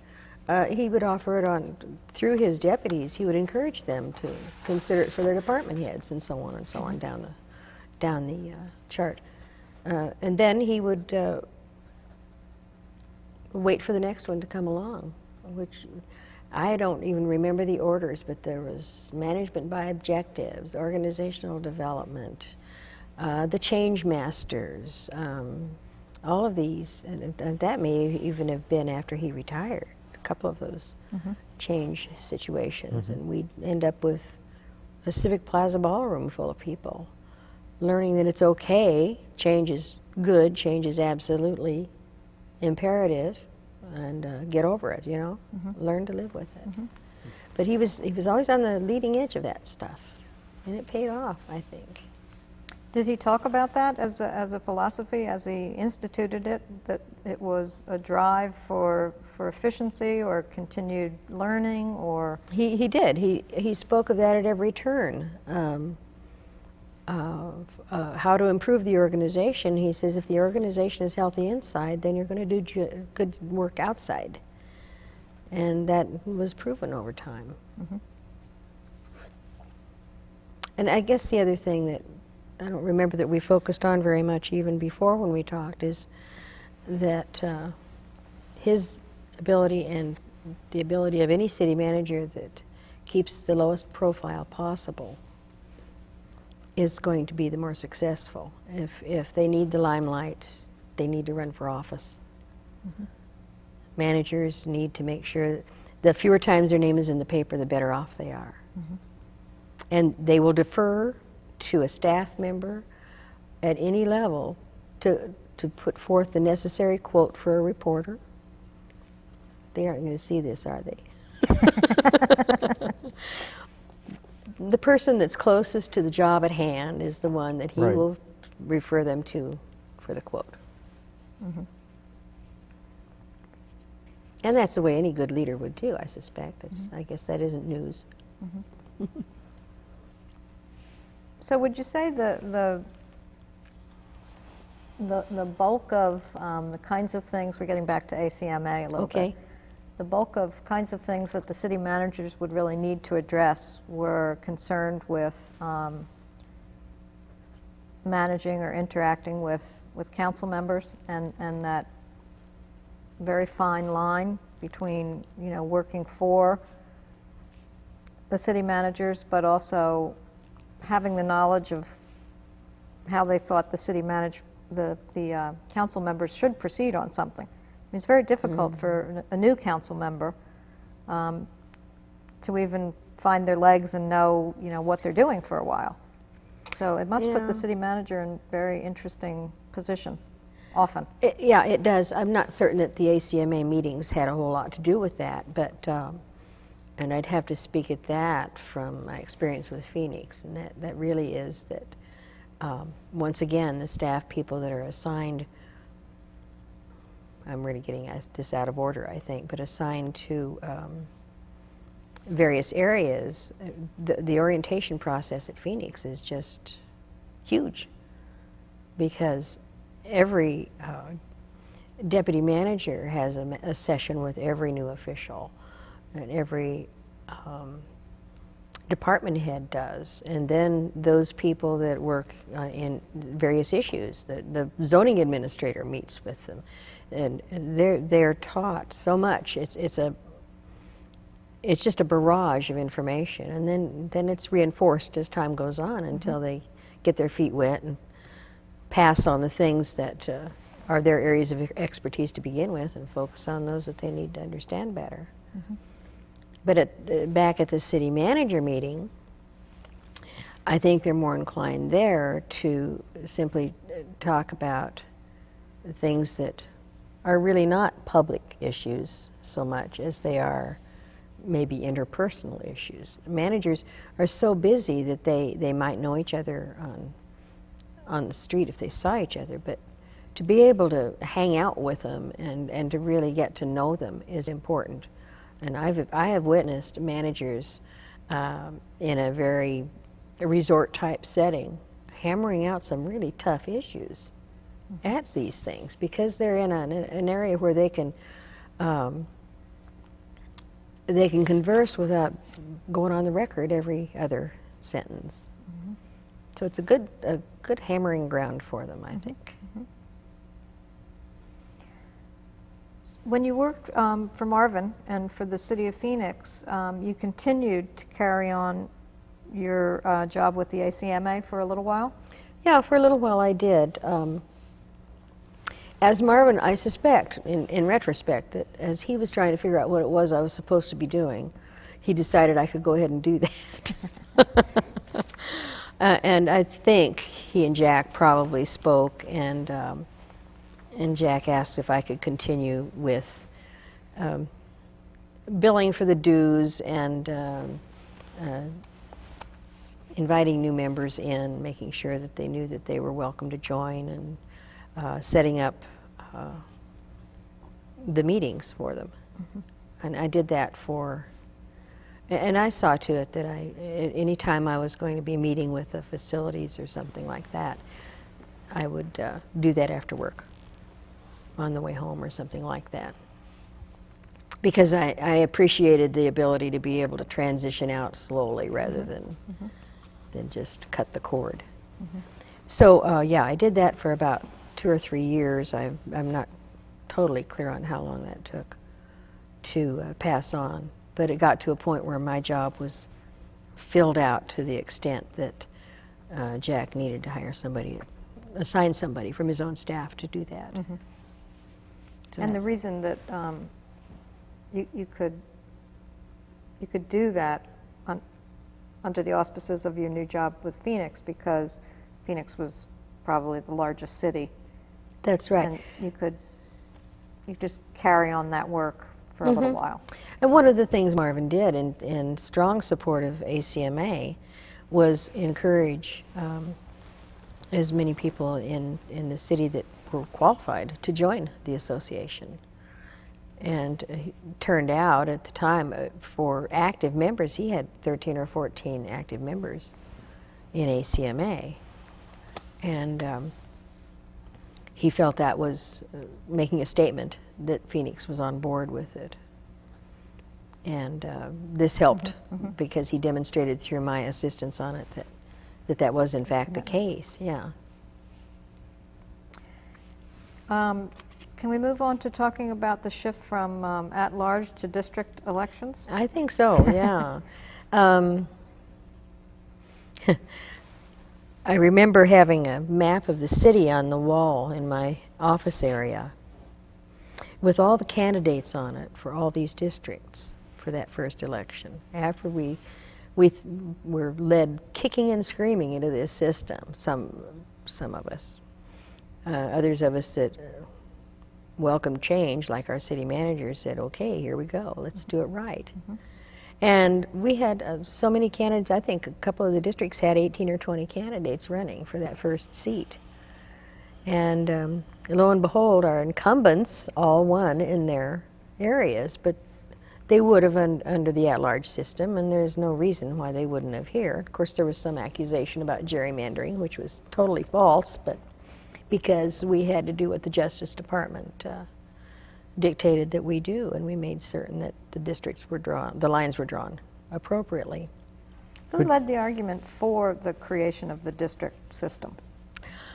he would offer it on through his deputies. He would encourage them to consider it for their department heads, and so on and so on down the chart. And then he would wait for the next one to come along, which I don't even remember the orders, but there was management by objectives, organizational development, the change masters, all of these, and that may even have been after he retired, a couple of those change situations, and we'd end up with a Civic Plaza ballroom full of people, learning that it's okay, change is good, change is absolutely imperative, and get over it, you know, learn to live with it. But he was always on the leading edge of that stuff, and it paid off, I think. Did he talk about that as a philosophy, as he instituted it, that it was a drive for efficiency or continued learning, or? He did. He spoke of that at every turn. How to improve the organization. He says if the organization is healthy inside, then you're going to do good work outside. And that was proven over time. And I guess the other thing that I don't remember that we focused on very much even before when we talked is that his ability and the ability of any city manager that keeps the lowest profile possible is going to be the more successful. If they need the limelight, they need to run for office. Managers need to make sure the fewer times their name is in the paper, the better off they are. And they will defer to a staff member at any level to put forth the necessary quote for a reporter. They aren't going to see this, are they? The person that's closest to the job at hand is the one that he will refer them to for the quote. And that's the way any good leader would do, I suspect. I guess that isn't news. So would you say the bulk of the kinds of things, we're getting back to ACMA a little bit, the bulk of kinds of things that the city managers would really need to address were concerned with managing or interacting with council members, and that very fine line between, you know, working for the city managers, but also having the knowledge of how they thought the council members should proceed on something. I mean, it's very difficult for a new council member to even find their legs and know, you know, what they're doing for a while. So it must put the city manager in a very interesting position, often. Yeah, it does. I'm not certain that the ACMA meetings had a whole lot to do with that, but and I'd have to speak at that from my experience with Phoenix, and that really is that once again, the staff people that are assigned, I'm really getting this out of order, I think, but assigned to various areas, the orientation process at Phoenix is just huge, because every deputy manager has a session with every new official, and every department head does, and then those people that work in various issues, the zoning administrator meets with them, and they're taught so much. It's just a barrage of information, and then it's reinforced as time goes on until they get their feet wet and pass on the things that are their areas of expertise to begin with, and focus on those that they need to understand better. But back at the city manager meeting, I think they're more inclined there to simply talk about things that are really not public issues so much as they are maybe interpersonal issues. Managers are so busy that they might know each other on the street if they saw each other, but to be able to hang out with them and to really get to know them is important. And I have witnessed managers in a very resort type setting hammering out some really tough issues at these things because they're in an area where they can converse without going on the record every other sentence. So it's a good hammering ground for them, I think. When you worked for Marvin and for the city of Phoenix, you continued to carry on your job with the ACMA for a little while? Yeah, for a little while I did. As Marvin, I suspect, in retrospect, that as he was trying to figure out what it was I was supposed to be doing, he decided I could go ahead and do that. And I think he and Jack probably spoke, and Jack asked if I could continue with billing for the dues and inviting new members in, making sure that they knew that they were welcome to join, and setting up the meetings for them. And I did that and I saw to it that any time I was going to be meeting with the facilities or something like that, I would do that after work, on the way home or something like that. Because I appreciated the ability to be able to transition out slowly rather than just cut the cord. So yeah, I did that for about 2 or 3 years. I'm not totally clear on how long that took to pass on. But it got to a point where my job was filled out to the extent that Jack needed to hire somebody, assign somebody from his own staff to do that. So And the reason that you could do that under the auspices of your new job with Phoenix, because Phoenix was probably the largest city. That's right. And you could just carry on that work for a little while. And one of the things Marvin did in strong support of ACMA was encourage as many people in the city that were qualified to join the association. And it turned out at the time for active members, he had 13 or 14 active members in ACMA. And he felt that was making a statement that Phoenix was on board with it. And this helped because he demonstrated through my assistance on it that was in fact the case, yeah. Can we move on to talking about the shift from at-large to district elections? I think so, yeah. I remember having a map of the city on the wall in my office area with all the candidates on it for all these districts for that first election. After we were led kicking and screaming into this system, some of us. Others of us that welcomed change, like our city manager, said, okay, here we go, let's do it right. And we had so many candidates. I think a couple of the districts had 18 or 20 candidates running for that first seat. And lo and behold, our incumbents all won in their areas, but they would have under the at-large system, and there's no reason why they wouldn't have here. Of course, there was some accusation about gerrymandering, which was totally false, but because we had to do what the Justice Department dictated that we do, and we made certain that the lines were drawn appropriately. Who led the argument for the creation of the district system?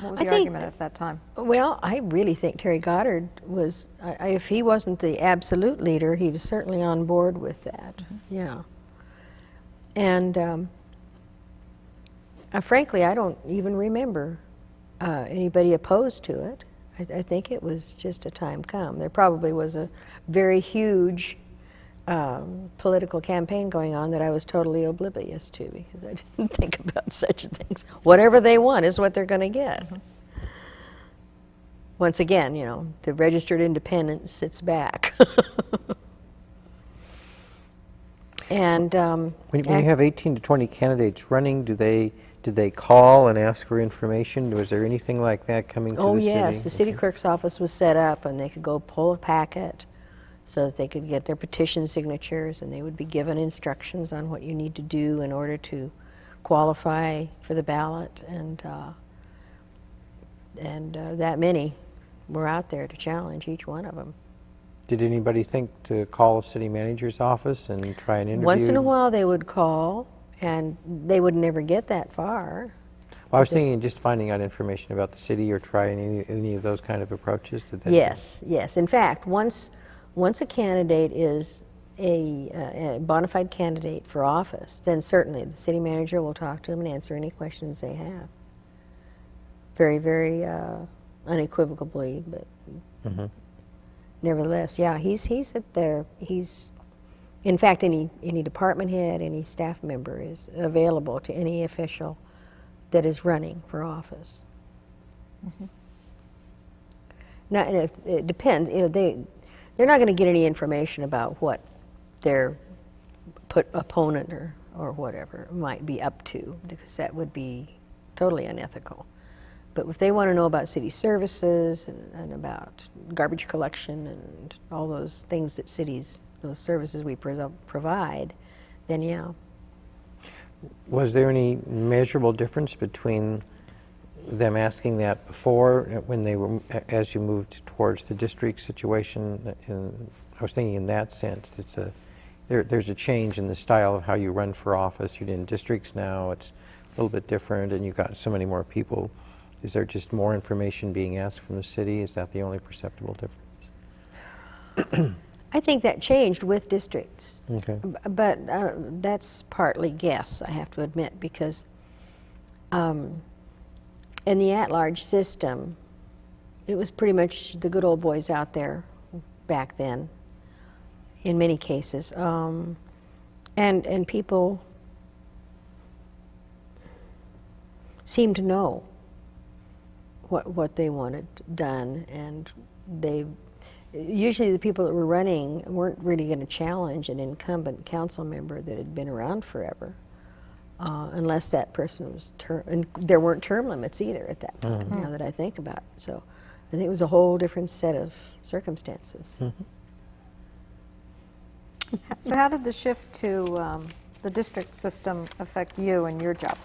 What was the argument at that time? Well, I really think Terry Goddard was, if he wasn't the absolute leader, he was certainly on board with that, yeah. And frankly, I don't even remember anybody opposed to it. I think it was just a time come. There probably was a very huge political campaign going on that I was totally oblivious to because I didn't think about such things. Whatever they want is what they're going to get. Once again, you know, the registered independent sits back. And when you have 18 to 20 candidates running, do they call and ask for information? Was there anything like that coming to the city? Oh yes, the city clerk's office was set up, and they could go pull a packet so that they could get their petition signatures, and they would be given instructions on what you need to do in order to qualify for the ballot. And that many were out there to challenge each one of them. Did anybody think to call a city manager's office and try an interview? Once in a while they would call, and they would never get that far. Well, I was thinking just finding out information about the city or trying any of those kind of approaches. Did that Yes. In fact, once a candidate is a bona fide candidate for office, then certainly the city manager will talk to them and answer any questions they have. Very, very unequivocally, but nevertheless, yeah, he's at there. In fact, any department head, any staff member is available to any official that is running for office. Now, and it depends. They're not going to get any information about what their opponent or whatever might be up to, because that would be totally unethical. But if they want to know about city services and about garbage collection and all those things that those services we provide, then yeah. Was there any measurable difference between them asking that before, when they were, as you moved towards the district situation? I was thinking in that sense, there's a change in the style of how you run for office. You're in districts now, it's a little bit different, and you've got so many more people. Is there just more information being asked from the city? Is that the only perceptible difference? I think that changed with districts. Okay. But that's partly guess, I have to admit, because in the at-large system, it was pretty much the good old boys out there back then, in many cases. And people seemed to know what they wanted done, and usually the people that were running weren't really going to challenge an incumbent council member that had been around forever, unless that person was and there weren't term limits either at that time, now that I think about it. So I think it was a whole different set of circumstances. So how did the shift to the district system affect you and your job?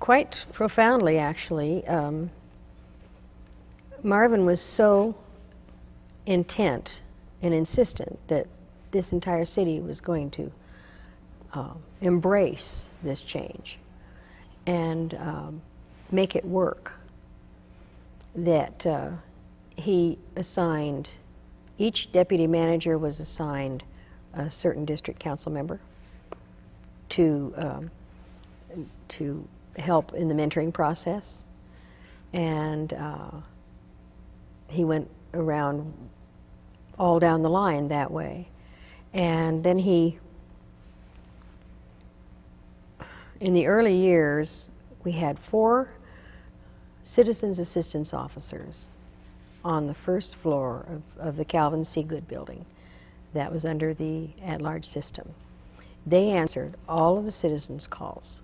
Quite profoundly, actually. Marvin was so intent and insistent that this entire city was going to embrace this change and make it work, that he assigned, each deputy manager was assigned a certain district council member to help in the mentoring process, and he went around all down the line that way. And then in the early years, we had 4 citizens assistance officers on the first floor of the Calvin C. Good building that was under the at-large system. They answered all of the citizens' calls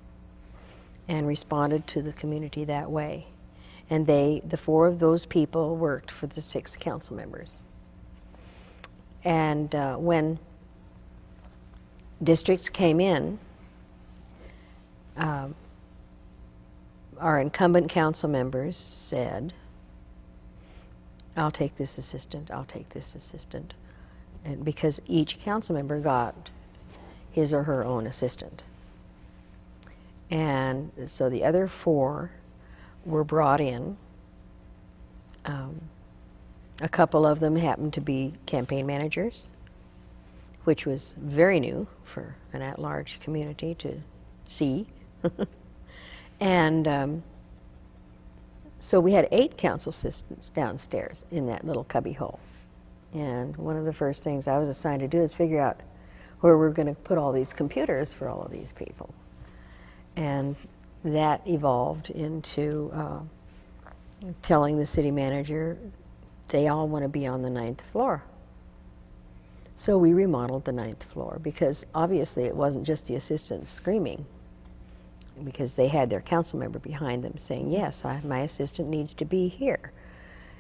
and responded to the community that way. And the 4 of those people worked for the 6 council members. And when districts came in, our incumbent council members said, I'll take this assistant, I'll take this assistant. And because each council member got his or her own assistant. And so the other 4 were brought in. A couple of them happened to be campaign managers, which was very new for an at-large community to see. And so we had 8 council assistants downstairs in that little cubby hole. And one of the first things I was assigned to do is figure out where we're going to put all these computers for all of these people. And that evolved into telling the city manager they all want to be on the 9th floor. So we remodeled the 9th floor, because obviously it wasn't just the assistants screaming, because they had their council member behind them saying, yes, my assistant needs to be here.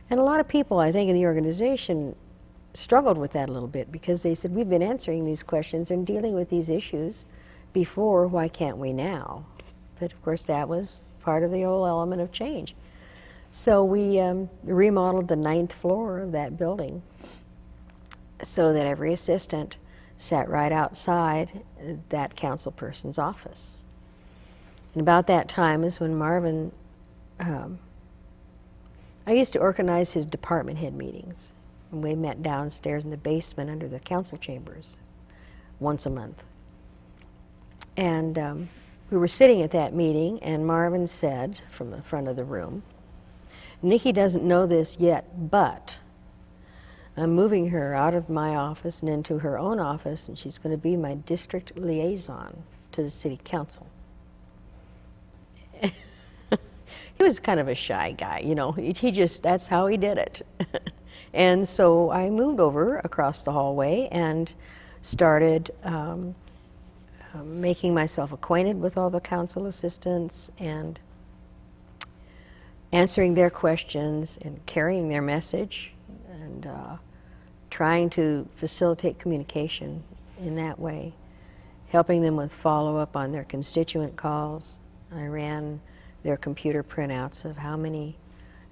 And a lot of people, I think, in the organization struggled with that a little bit, because they said, we've been answering these questions and dealing with these issues before, why can't we now? But of course that was part of the whole element of change. So we remodeled the 9th floor of that building so that every assistant sat right outside that council person's office. And about that time is when Marvin, I used to organize his department head meetings. And we met downstairs in the basement under the council chambers once a month. And we were sitting at that meeting, and Marvin said from the front of the room, "Niki doesn't know this yet, but I'm moving her out of my office and into her own office, and she's going to be my district liaison to the city council." He was kind of a shy guy, you know. He just, that's how he did it. And so I moved over across the hallway and started making myself acquainted with all the council assistants and answering their questions and carrying their message and trying to facilitate communication in that way, helping them with follow-up on their constituent calls. I ran their computer printouts of how many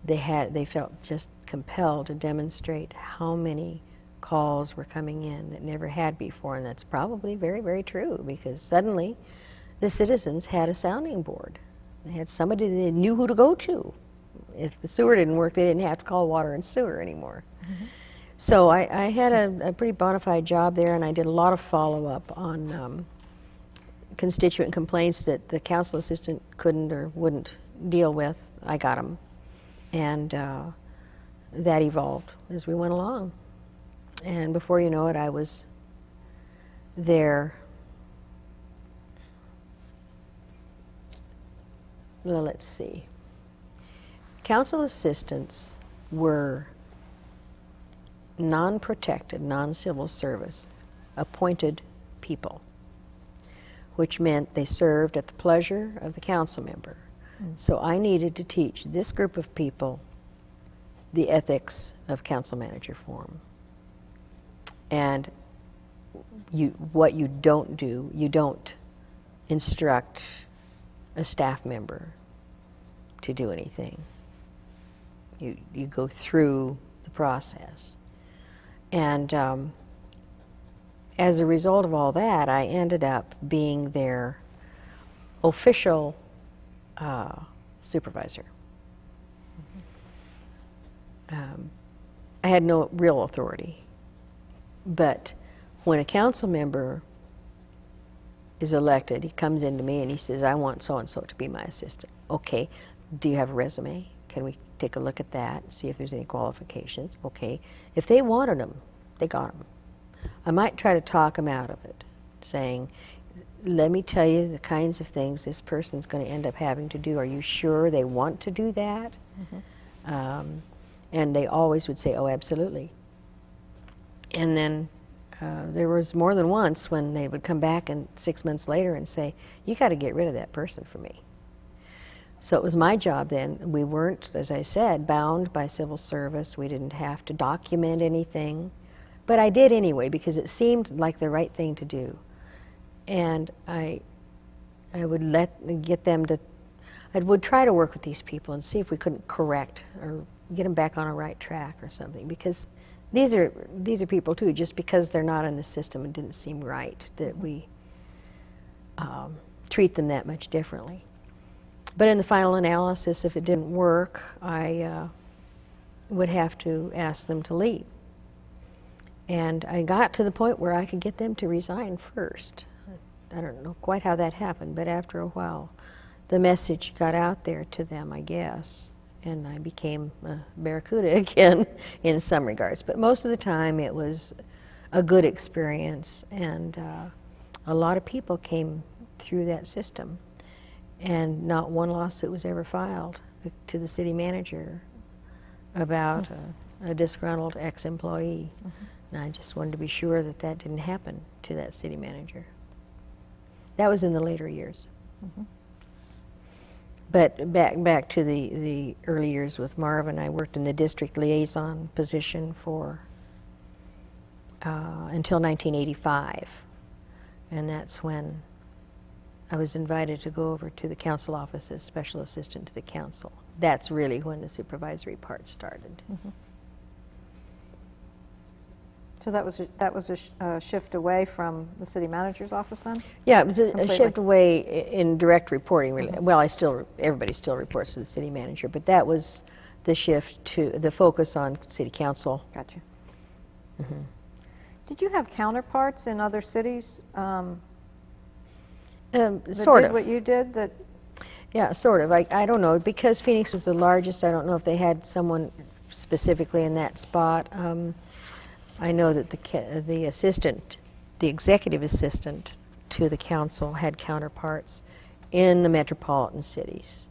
they had. They felt just compelled to demonstrate how many calls were coming in that never had before, and that's probably very, very true, because suddenly the citizens had a sounding board. They had somebody they knew who to go to. If the sewer didn't work, they didn't have to call water and sewer anymore. Mm-hmm. So I had a pretty bona fide job there, and I did a lot of follow-up on constituent complaints that the council assistant couldn't or wouldn't deal with. I got them, and that evolved as we went along. And before you know it, I was there. Well, let's see. Council assistants were non-protected, non-civil service, appointed people, which meant they served at the pleasure of the council member. So I needed to teach this group of people the ethics of council manager form. And what you don't do, you don't instruct a staff member to do anything. You go through the process. And as a result of all that, I ended up being their official supervisor. I had no real authority. But when a council member is elected, he comes into me and he says, "I want so-and-so to be my assistant." Okay, do you have a resume? Can we take a look at that, see if there's any qualifications? Okay, if they wanted them, they got them. I might try to talk them out of it, saying, "Let me tell you the kinds of things this person's going to end up having to do. Are you sure they want to do that?" Mm-hmm. And they always would say, "Oh, absolutely." And then there was more than once when they would come back and 6 months later and say, "You got to get rid of that person for me." So it was my job then. We weren't, as I said, bound by civil service. We didn't have to document anything. But I did anyway, because it seemed like the right thing to do. And I would get them to, I would try to work with these people and see if we couldn't correct or get them back on a right track or something, because these are people too. Just because they're not in the system, it didn't seem right that we treat them that much differently. But in the final analysis, if it didn't work, I would have to ask them to leave. And I got to the point where I could get them to resign first. I don't know quite how that happened, but after a while, the message got out there to them, I guess. And I became a barracuda again in some regards. But most of the time it was a good experience, and a lot of people came through that system. And not one lawsuit was ever filed to the city manager about a disgruntled ex-employee. Mm-hmm. And I just wanted to be sure that that didn't happen to that city manager. That was in the later years. Mm-hmm. But back to the early years with Marvin, I worked in the district liaison position for until 1985, and that's when I was invited to go over to the council office as special assistant to the council. That's really when the supervisory part started. So that was a shift away from the city manager's office then? Yeah, it was a Completely. shift away in direct reporting. Well, everybody still reports to the city manager, but that was the shift to the focus on city council. Gotcha. Did you have counterparts in other cities that Sort did of. what you did? That Yeah, sort of. I don't know. Because Phoenix was the largest, I don't know if they had someone specifically in that spot. I know that the executive assistant to the council had counterparts in the metropolitan cities.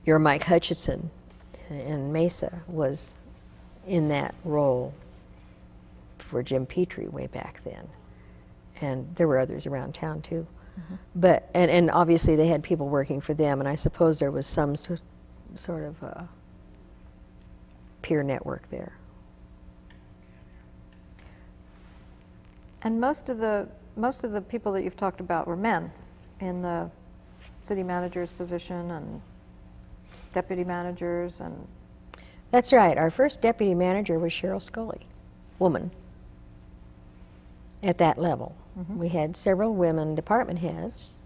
Your Mike Hutchinson in Mesa was in that role for Jim Petrie way back then. And there were others around town too. But and obviously they had people working for them, and I suppose there was some sort of peer network there. and most of the people that you've talked about were men in the city manager's position and deputy managers and. That's right. Our first deputy manager was Cheryl Scully, woman, at that level. We had several women department heads.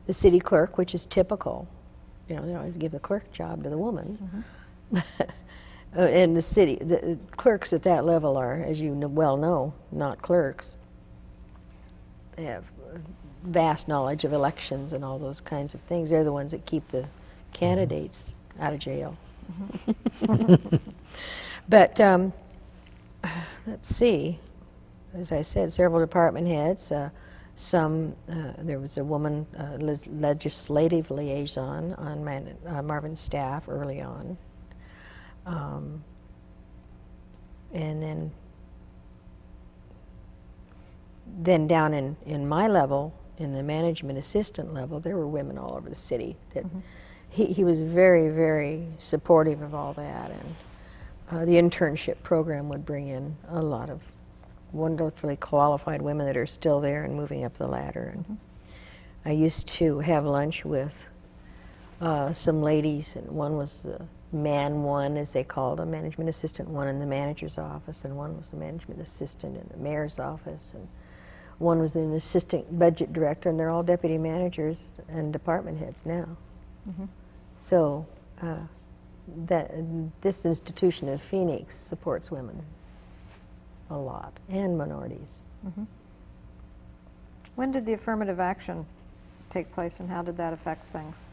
The city clerk, which is typical, they always give the clerk job to the woman. And the clerks at that level are, as you well know, not clerks. They have vast knowledge of elections and all those kinds of things. They're the ones that keep the candidates out of jail. But let's see. As I said, several department heads. There was a woman legislative liaison on Marvin's staff early on. And then down in my level, in the management assistant level, there were women all over the city. That he was very, very supportive of all that, and the internship program would bring in a lot of wonderfully qualified women that are still there and moving up the ladder. And I used to have lunch with some ladies, and one was the man one, as they called a management assistant one in the manager's office, and one was a management assistant in the mayor's office, and one was an assistant budget director, and they're all deputy managers and department heads now. So this institution of Phoenix supports women a lot, and minorities. When did the affirmative action take place, and how did that affect things?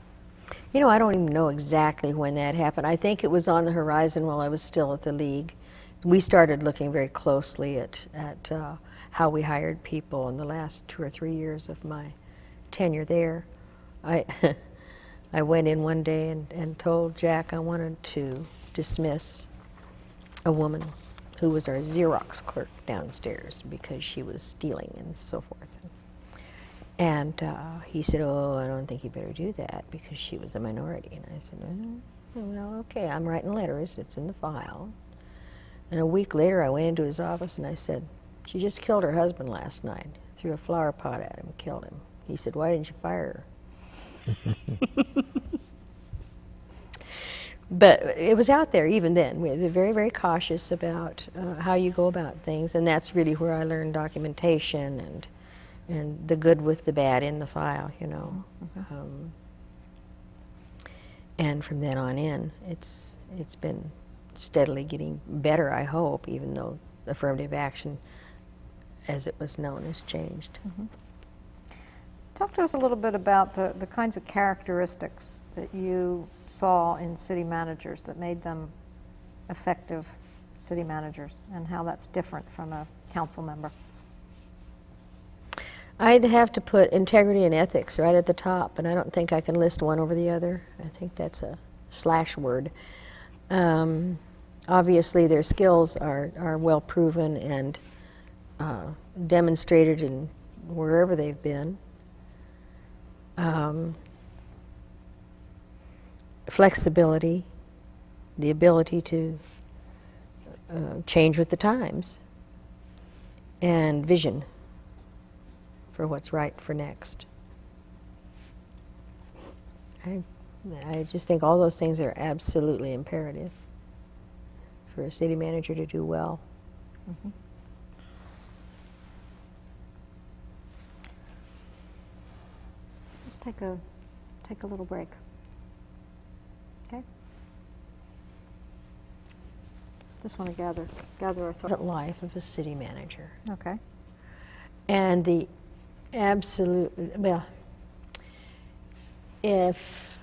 I don't even know exactly when that happened. I think it was on the horizon while I was still at the League. We started looking very closely at how we hired people in the last 2 or 3 years of my tenure there. I went in one day and told Jack I wanted to dismiss a woman who was our Xerox clerk downstairs because she was stealing and so forth. And he said, "Oh, I don't think you better do that because she was a minority." And I said, "Well, okay, I'm writing letters. It's in the file." And a week later, I went into his office and I said, "She just killed her husband last night. Threw a flower pot at him, killed him." He said, "Why didn't you fire her?" But it was out there even then. We were very, very cautious about how you go about things, and that's really where I learned documentation and the good with the bad in the file, and from then on in, it's been steadily getting better, I hope, even though affirmative action, as it was known, has changed. Talk to us a little bit about the kinds of characteristics that you saw in city managers that made them effective city managers, and how that's different from a council member. I'd have to put integrity and ethics right at the top, and I don't think I can list one over the other. I think that's a slash word. Obviously, their skills are well proven and demonstrated in wherever they've been. Flexibility, the ability to change with the times, and vision. for what's right for next. I just think all those things are absolutely imperative for a city manager to do well. Mm-hmm. Let's take a little break. Okay. Just want to gather our thoughts. Life of a city manager. Okay. And the absolute, well, if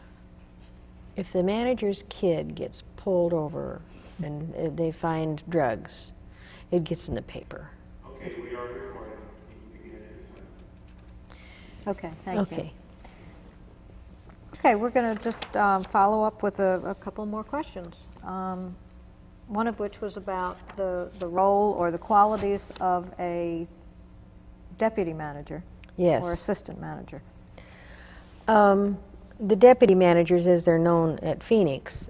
the manager's kid gets pulled over and they find drugs, it gets in the paper. Okay, we are recording. Okay, thank you. Okay. Okay, we're going to just follow up with a couple more questions. One of which was about the role or the qualities of a deputy manager. Yes. Or assistant manager. The deputy managers, as they're known at Phoenix,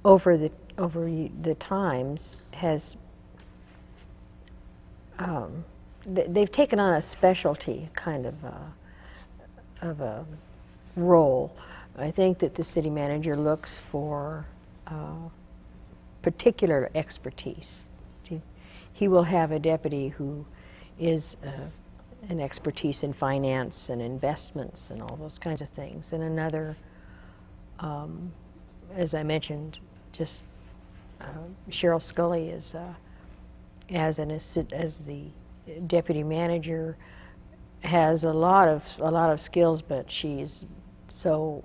over the times has they've taken on a specialty kind of a role. I think that the city manager looks for particular expertise. He will have a deputy who is an expertise in finance and investments and all those kinds of things, and another, as I mentioned, just Cheryl Scully is as the deputy manager has a lot of skills, but she's so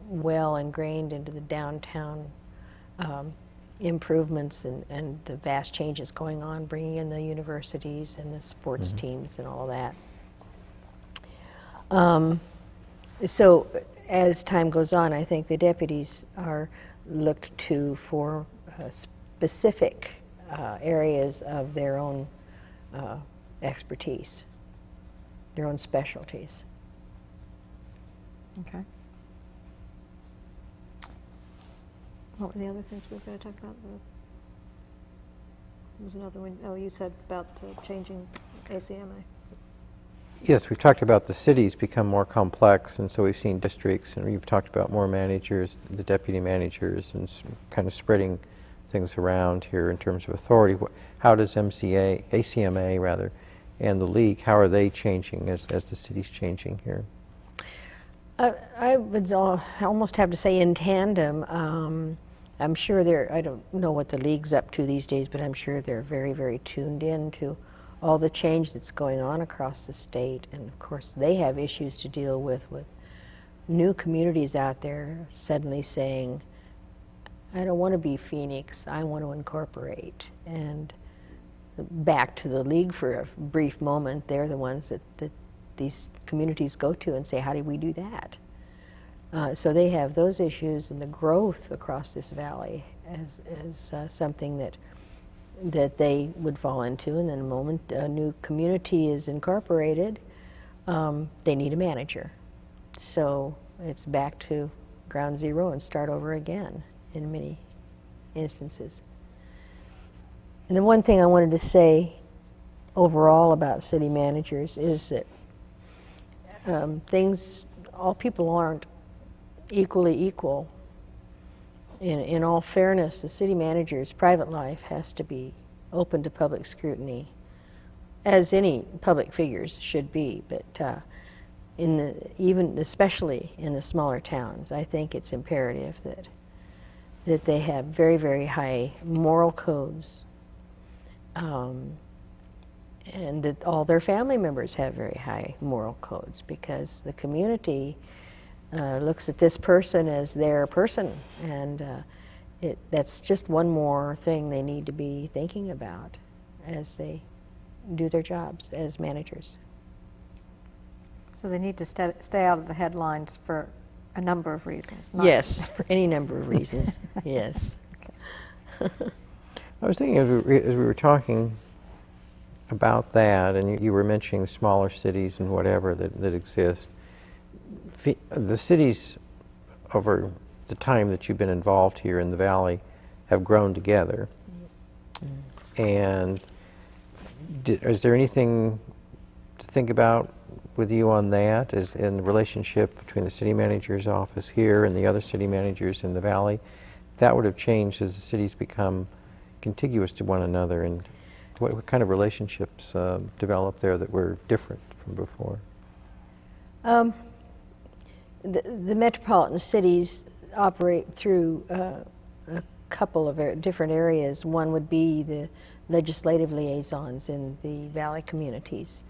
well ingrained into the downtown improvements and the vast changes going on, bringing in the universities and the sports teams and all that. So as time goes on, I think the deputies are looked to for specific areas of their own expertise, their own specialties. Okay. What were the other things we were going to talk about? There was another one. Oh, you said about changing ACMA. Yes, we've talked about the cities become more complex, and so we've seen districts, and you've talked about more managers, the deputy managers, and kind of spreading things around here in terms of authority. How does ACMA rather, and the league, how are they changing as the city's changing here? I would almost have to say in tandem. I'm sure I don't know what the league's up to these days, but I'm sure they're very, very tuned in to all the change that's going on across the state. And of course, they have issues to deal with new communities out there suddenly saying, I don't want to be Phoenix, I want to incorporate. And back to the league for a brief moment, they're the ones that these communities go to and say, how do we do that? So they have those issues, and the growth across this valley as something that they would fall into. And then the moment a new community is incorporated, they need a manager. So it's back to ground zero and start over again in many instances. And the one thing I wanted to say overall about city managers is that all people aren't equally equal. In all fairness, the city manager's private life has to be open to public scrutiny, as any public figures should be. But especially in the smaller towns, I think it's imperative that they have very, very high moral codes, and that all their family members have very high moral codes, because the community looks at this person as their person, and that's just one more thing they need to be thinking about as they do their jobs as managers. So they need to stay out of the headlines for a number of reasons. Yes, for any number of reasons. Yes. I was thinking as we were talking about that, and you were mentioning smaller cities and whatever that exist. The cities, over the time that you've been involved here in the Valley, have grown together. And is there anything to think about with you on that is in the relationship between the city manager's office here and the other city managers in the valley? That would have changed as the cities become contiguous to one another, and what kind of relationships developed there that were different from before? The metropolitan cities operate through a couple of different areas. One would be the legislative liaisons in the valley communities,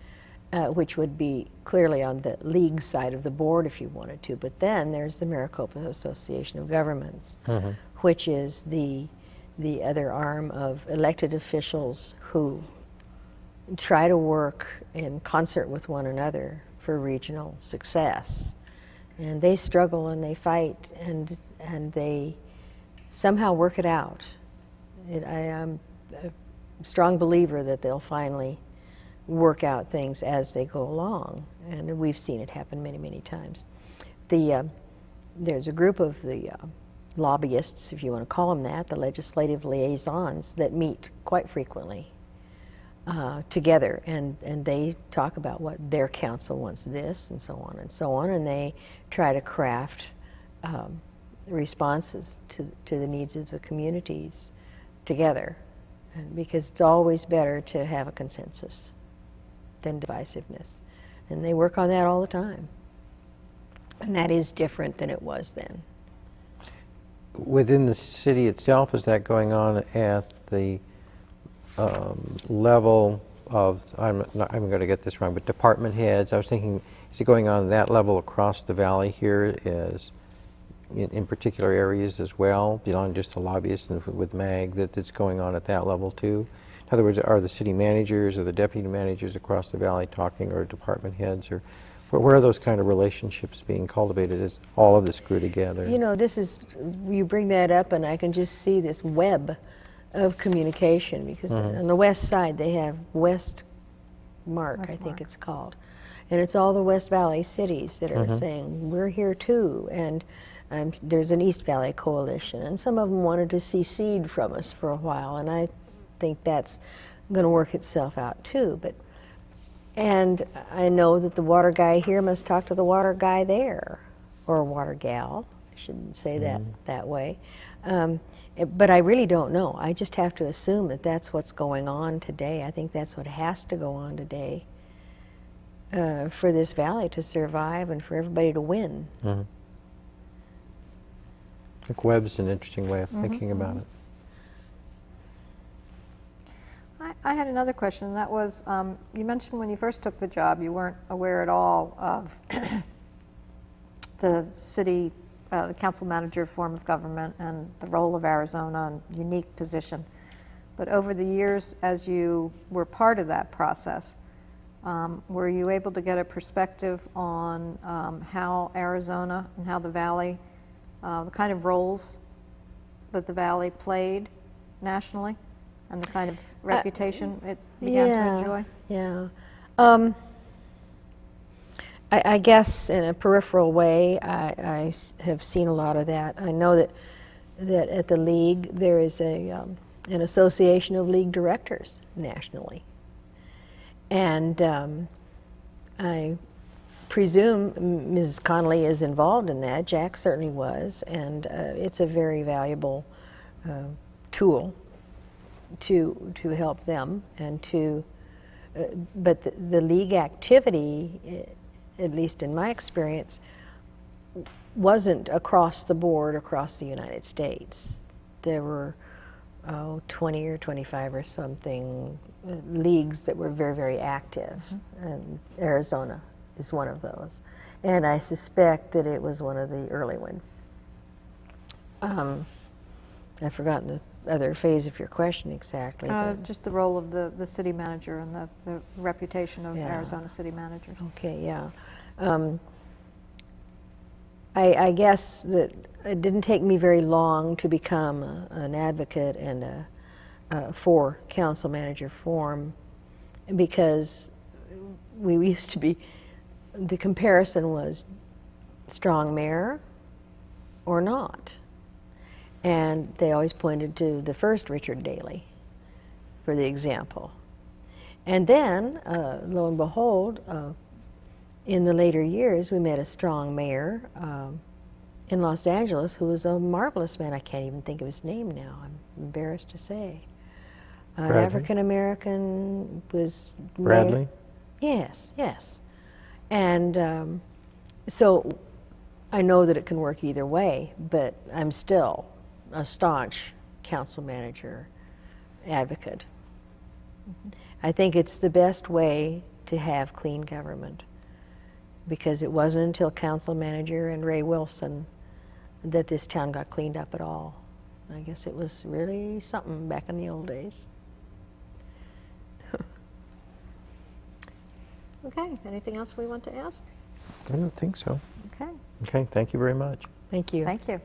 which would be clearly on the league side of the board if you wanted to. But then there's the Maricopa Association of Governments, which is the other arm of elected officials who try to work in concert with one another for regional success. And they struggle and they fight and they somehow work it out. I am a strong believer that they'll finally work out things as they go along, and we've seen it happen many, many times. There's a group of the lobbyists, if you want to call them that, the legislative liaisons, that meet quite frequently together, and they talk about what their council wants this and so on and so on, and they try to craft responses to the needs of the communities together, because it's always better to have a consensus than divisiveness, and they work on that all the time, and that is different than it was then. Within the city itself, is that going on at the level of, I'm going to get this wrong, but department heads? I was thinking, is it going on that level across the valley here, is in particular areas as well, beyond just the lobbyists and with MAG, that's going on at that level too? In other words, are the city managers or the deputy managers across the valley talking, or department heads, or where are those kind of relationships being cultivated as all of this grew together? You know, you bring that up and I can just see this web of communication, because on the west side they have West Mark, I think it's called, and it's all the West Valley cities that are saying, we're here too, and there's an East Valley coalition, and some of them wanted to secede from us for a while, and I think that's going to work itself out too. And I know that the water guy here must talk to the water guy there, or water gal. I shouldn't say that way. But I really don't know. I just have to assume that that's what's going on today. I think that's what has to go on today for this valley to survive and for everybody to win. I think web's an interesting way of thinking about it. I had another question, and that was, you mentioned when you first took the job, you weren't aware at all of the city, the council manager form of government and the role of Arizona and unique position. But over the years, as you were part of that process, were you able to get a perspective on how Arizona and how the Valley, the kind of roles that the Valley played nationally, and the kind of reputation it began to enjoy? Yeah. I guess in a peripheral way, I have seen a lot of that. I know that at the League there is an association of League directors nationally. And I presume Mrs. Connolly is involved in that. Jack certainly was, and it's a very valuable tool to help them and to. But the League activity, at least in my experience, wasn't across the board across the United States. There were 20 or 25 or something leagues that were very, very active, and Arizona is one of those. And I suspect that it was one of the early ones. I've forgotten the other phase of your question exactly. Just the role of the city manager and the reputation of Arizona city managers. Okay, yeah. I guess that it didn't take me very long to become an advocate and for council manager form, because we used to be, the comparison was strong mayor or not. And they always pointed to the first Richard Daley for the example. And then, lo and behold, in the later years, we met a strong mayor in Los Angeles who was a marvelous man. I can't even think of his name now. I'm embarrassed to say. An Bradley? African-American was Bradley? Yes, yes. And so I know that it can work either way, but I'm still a staunch council manager advocate. I think it's the best way to have clean government, because it wasn't until council manager and Ray Wilson that this town got cleaned up at all. I guess it was really something back in the old days. Okay, anything else we want to ask? I don't think so. Okay, Okay, thank you very much. Thank you. thank you.